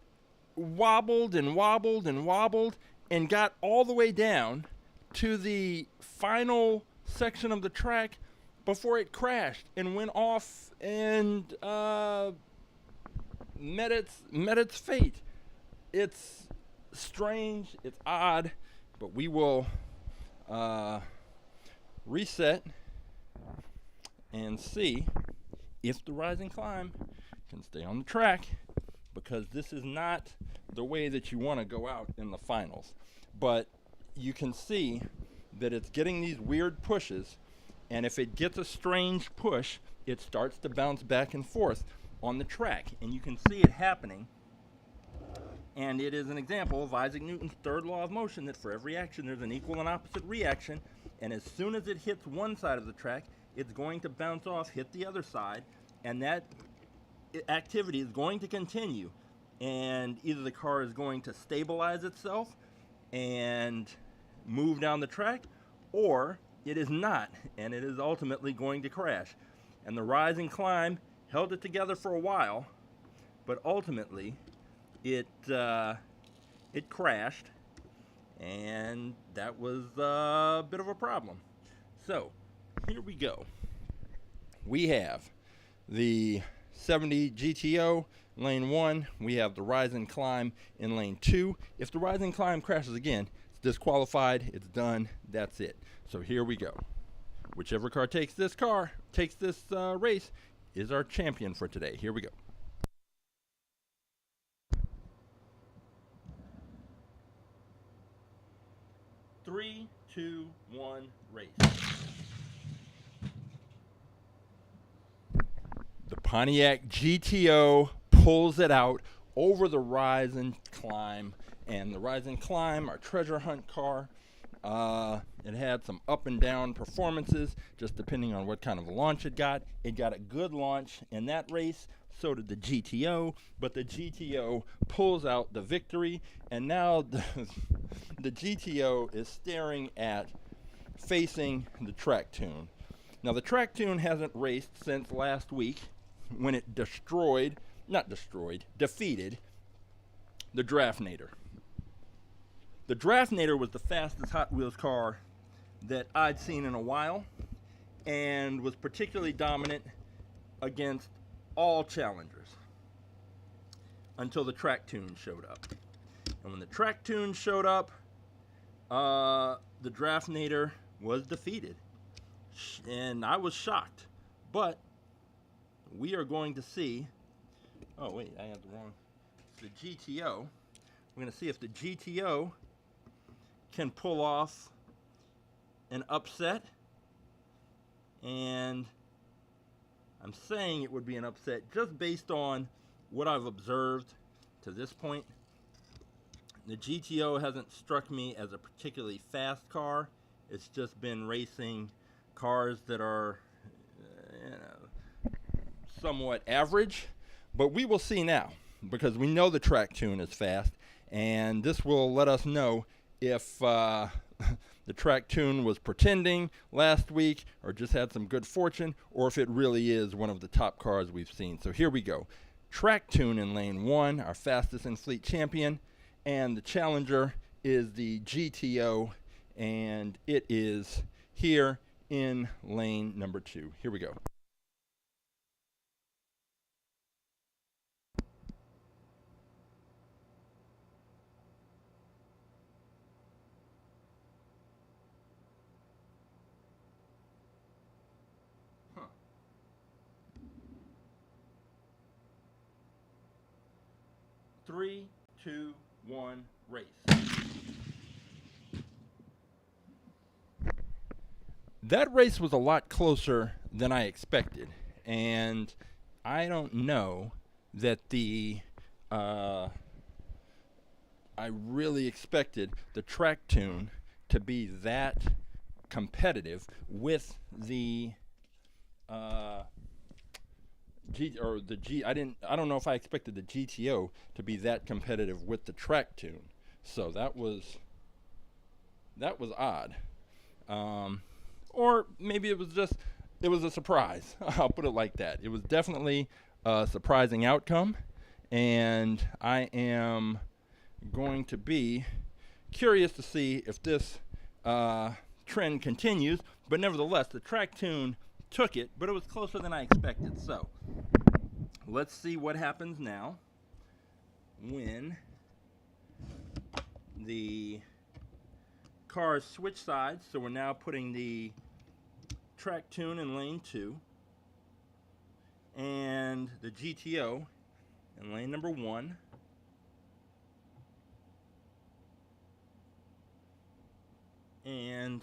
[SPEAKER 1] wobbled and wobbled and wobbled and got all the way down to the final section of the track before it crashed and went off and met its fate. It's strange, it's odd, but we will reset and see if the rise and climb can stay on the track, because this is not the way that you want to go out in the finals. But you can see that it's getting these weird pushes, and if it gets a strange push, it starts to bounce back and forth on the track, and you can see it happening. And it is an example of Isaac Newton's third law of motion, that for every action there's an equal and opposite reaction, and as soon as it hits one side of the track, it's going to bounce off, hit the other side, and that activity is going to continue, and either the car is going to stabilize itself and move down the track, or it is not, and it is ultimately going to crash. And the rise and climb held it together for a while, but ultimately it crashed, and that was a bit of a problem. So here we go. We have the 70 GTO lane 1. We have the rise and climb in lane 2. If the rise and climb crashes again, it's disqualified. It's done. That's it. So here we go. Whichever car takes this race is our champion for today. Here we go. Three, 2, 1, race. The Pontiac GTO pulls it out over the Rise and Climb. And the Rise and Climb, our treasure hunt car, it had some up and down performances, just depending on what kind of launch it got. It got a good launch in that race. So did the GTO, but the GTO pulls out the victory, and now the GTO is staring at facing the Track Tune. Now the Track Tune hasn't raced since last week when it defeated the Draftnator. The Draftnator was the fastest Hot Wheels car that I'd seen in a while and was particularly dominant against all challengers until the Track Tune showed up. And when the Track Tune showed up, the Draftnator was defeated. And I was shocked. But we are going to see, oh wait, I have the wrong, the GTO. We're going to see if the GTO can pull off an upset. And I'm saying it would be an upset just based on what I've observed to this point. The GTO hasn't struck me as a particularly fast car. It's just been racing cars that are somewhat average. But we will see now, because we know the Track Tune is fast, and this will let us know if the Track Tune was pretending last week or just had some good fortune, or if it really is one of the top cars we've seen. So here we go. Track Tune in lane 1, our fastest in fleet champion, and the challenger is the GTO, and it is here in lane number 2. Here we go. Three, 2, 1, race. That race was a lot closer than I expected, and I don't know that I really expected the Track Tune to be that competitive with the I don't know if I expected the GTO to be that competitive with the Track Tune. So that was odd. Or maybe it was a surprise. I'll put it like that. It was definitely a surprising outcome, and I am going to be curious to see if this trend continues. But nevertheless, the Track Tune took it, but it was closer than I expected. So let's see what happens now when the cars switch sides. So we're now putting the Track Tune in lane 2 and the GTO in lane number 1. And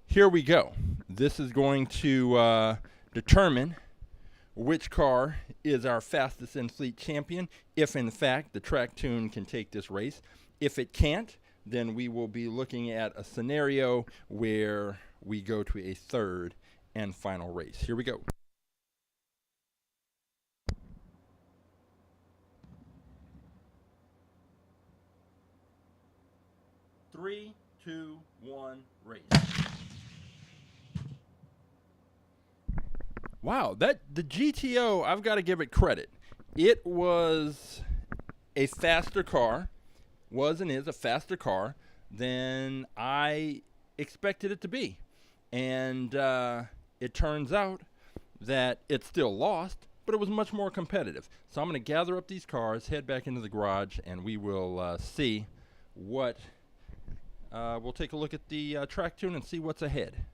[SPEAKER 1] here we go. This is going to determine which car is our fastest in fleet champion, if in fact the Track Tune can take this race. If it can't, then we will be looking at a scenario where we go to a third and final race. Here we go. Three, 2, 1, race. Wow, the GTO, I've got to give it credit. It was a faster car, was and is a faster car than I expected it to be. And it turns out that it still lost, but it was much more competitive. So I'm going to gather up these cars, head back into the garage, and we will see what... we'll take a look at the Track Tune and see what's ahead.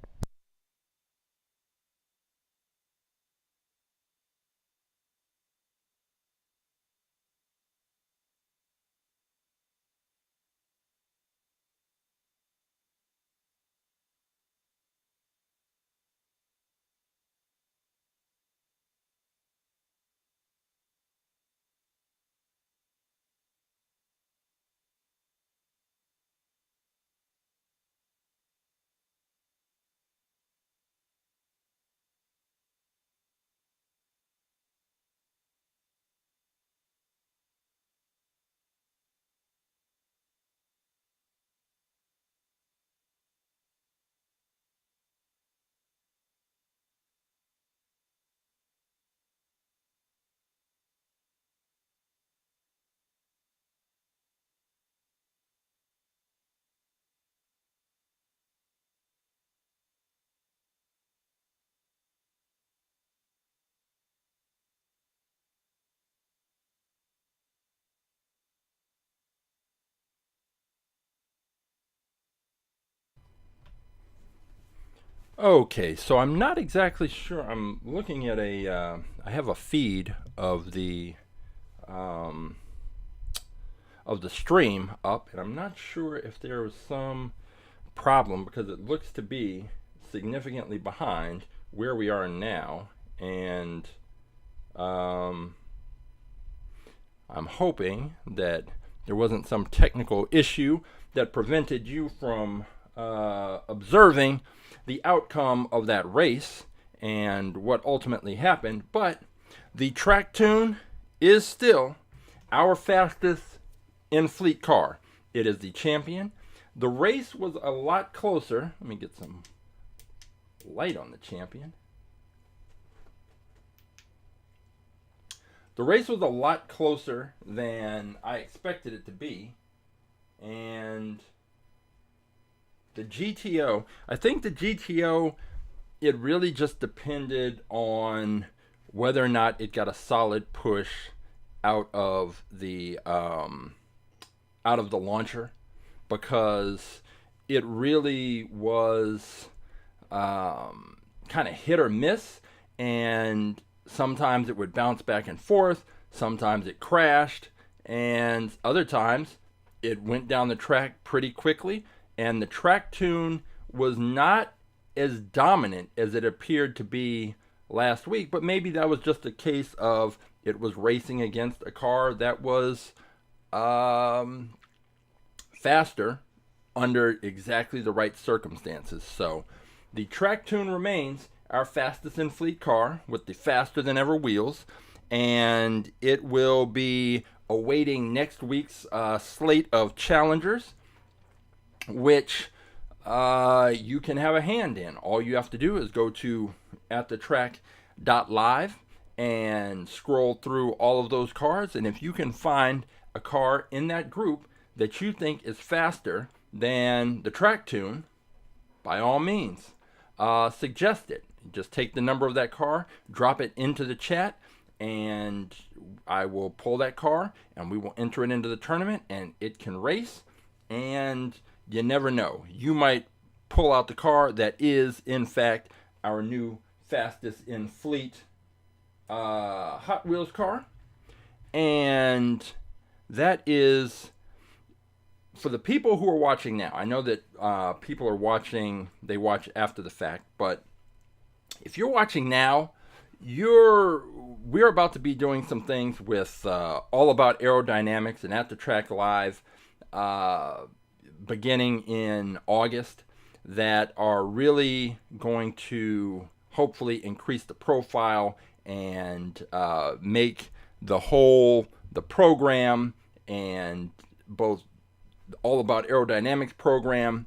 [SPEAKER 1] Okay, so I'm not exactly sure. I'm looking at I have a feed of the stream up, and I'm not sure if there was some problem because it looks to be significantly behind where we are now, and I'm hoping that there wasn't some technical issue that prevented you from observing the outcome of that race and what ultimately happened. But the track tune is still our fastest in fleet car. It is the champion. The race was a lot closer. Let me get some light on the champion. The race was a lot closer than I expected it to be. And the GTO, I think the GTO, it really just depended on whether or not it got a solid push out of the launcher, because it really was kind of hit or miss, and sometimes it would bounce back and forth, sometimes it crashed, and other times it went down the track pretty quickly, and the track tune was not as dominant as it appeared to be last week. But maybe that was just a case of it was racing against a car that was faster under exactly the right circumstances. So the track tune remains our fastest in fleet car with the faster than ever wheels, and it will be awaiting next week's slate of challengers, which you can have a hand in. All you have to do is go to AtTheTrack.live and scroll through all of those cars, and if you can find a car in that group that you think is faster than the track tune, by all means, suggest it. Just take the number of that car, drop it into the chat, and I will pull that car and we will enter it into the tournament, and it can race. And you never know, you might pull out the car that is in fact our new fastest in fleet Hot Wheels car. And that is for the people who are watching now. I know that people are watching, they watch after the fact, but if you're watching now, we're about to be doing some things with All About Aerodynamics and AtTheTrack.live beginning in August, that are really going to hopefully increase the profile and make the program, and both All About Aerodynamics program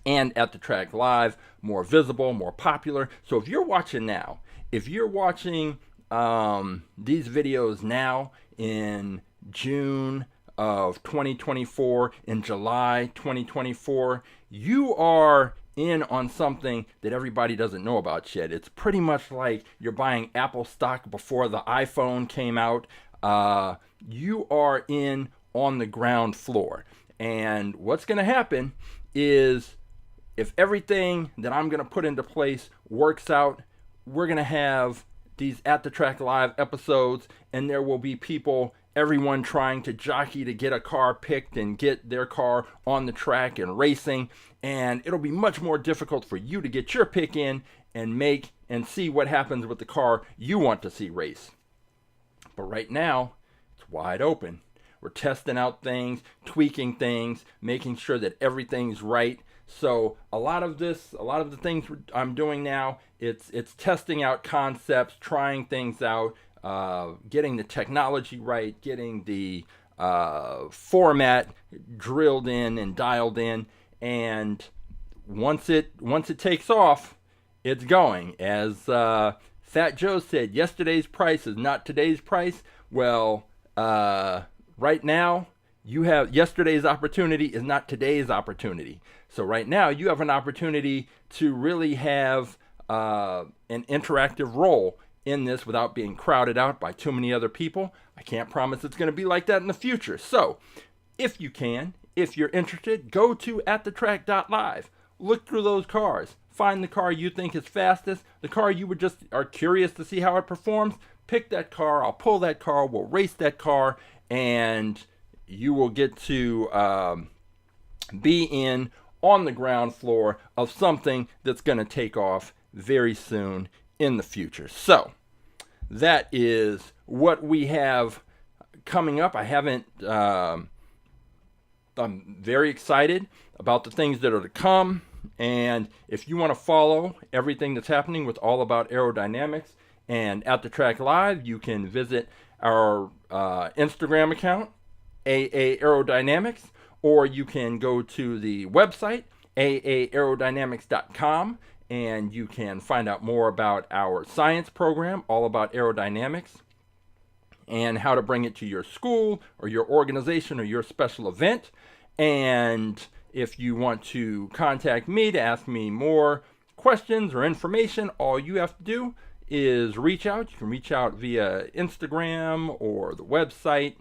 [SPEAKER 1] and AtTheTrack.live more visible, more popular. So if you're watching now, if you're watching these videos now in June of 2024, in July 2024, you are in on something that everybody doesn't know about yet. It's pretty much like you're buying Apple stock before the iPhone came out. You are in on the ground floor. And what's going to happen is, if everything that I'm going to put into place works out, we're going to have these AtTheTrack.live episodes, and there will be people, everyone trying to jockey to get a car picked and get their car on the track and racing. And it'll be much more difficult for you to get your pick in and make and see what happens with the car you want to see race. But right now, it's wide open. We're testing out things, tweaking things, making sure that everything's right. So a lot of the things I'm doing now, it's testing out concepts, trying things out, getting the technology right, getting the format drilled in and dialed in, and once it takes off, it's going. As Fat Joe said, yesterday's price is not today's price. Well, right now, you have yesterday's opportunity is not today's opportunity. So right now, you have an opportunity to really have an interactive role in this without being crowded out by too many other people. I can't promise it's going to be like that in the future. So if you can, if you're interested, go to AtTheTrack.live. Look through those cars. find the car you think is fastest, the car you would just are curious to see how it performs. Pick that car, I'll pull that car, we'll race that car, and you will get to be in on the ground floor of something that's going to take off very soon in the future. So that is what we have coming up. I'm very excited about the things that are to come. And if you want to follow everything that's happening with All About Aerodynamics and At The Track Live, you can visit our Instagram account, AA Aerodynamics, or you can go to the website, aaAerodynamics.com, and you can find out more about our science program, All About Aerodynamics, and how to bring it to your school or your organization or your special event. And if you want to contact me to ask me more questions or information, all you have to do is reach out. You can reach out via Instagram or the website,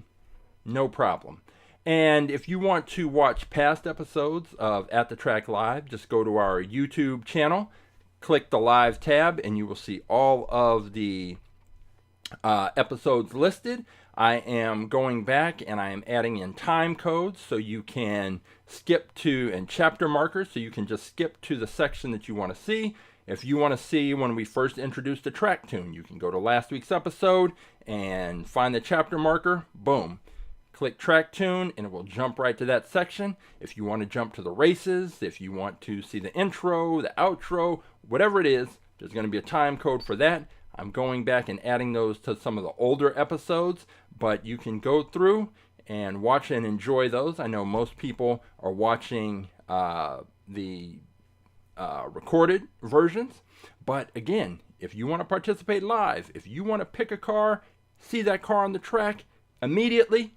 [SPEAKER 1] no problem. And if you want to watch past episodes of At The Track Live, just go to our YouTube channel, click the live tab, and you will see all of the episodes listed. I am going back and I am adding in time codes so you can skip to, and chapter markers, so you can just skip to the section that you want to see. If you want to see when we first introduced the track tune, you can go to last week's episode and find the chapter marker, boom. Click track tune and it will jump right to that section. If you want to jump to the races, if you want to see the intro, the outro, whatever it is, there's going to be a time code for that. I'm going back and adding those to some of the older episodes, but you can go through and watch and enjoy those. I know most people are watching the recorded versions, but again, if you want to participate live, if you want to pick a car, see that car on the track immediately,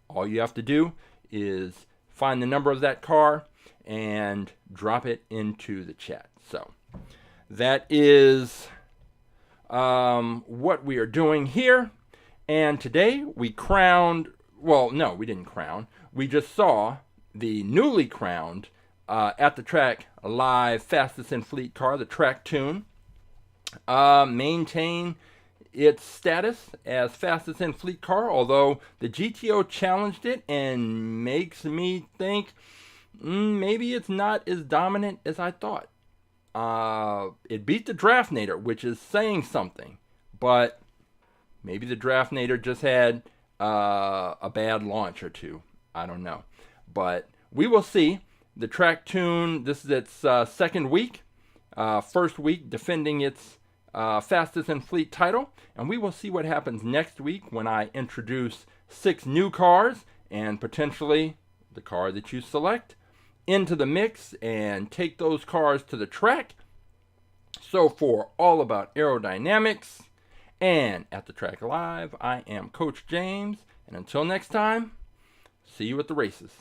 [SPEAKER 1] all you have to do is find the number of that car and drop it into the chat. So that is what we are doing here. And today we crowned, well, no, we didn't crown. We just saw the newly crowned At The Track Live fastest in fleet car, the Track Tune, maintain its status as fastest in fleet car, although the GTO challenged it and makes me think maybe it's not as dominant as I thought. It beat the Draftnator, which is saying something, but maybe the Draftnator just had a bad launch or two. I don't know, but we will see. The Track Tune, this is its second week, first week defending its fastest in fleet title, and we will see what happens next week when I introduce 6 new cars and potentially the car that you select into the mix and take those cars to the track. So for All About Aerodynamics and At The Track Live, I am Coach James, and until next time, see you at the races.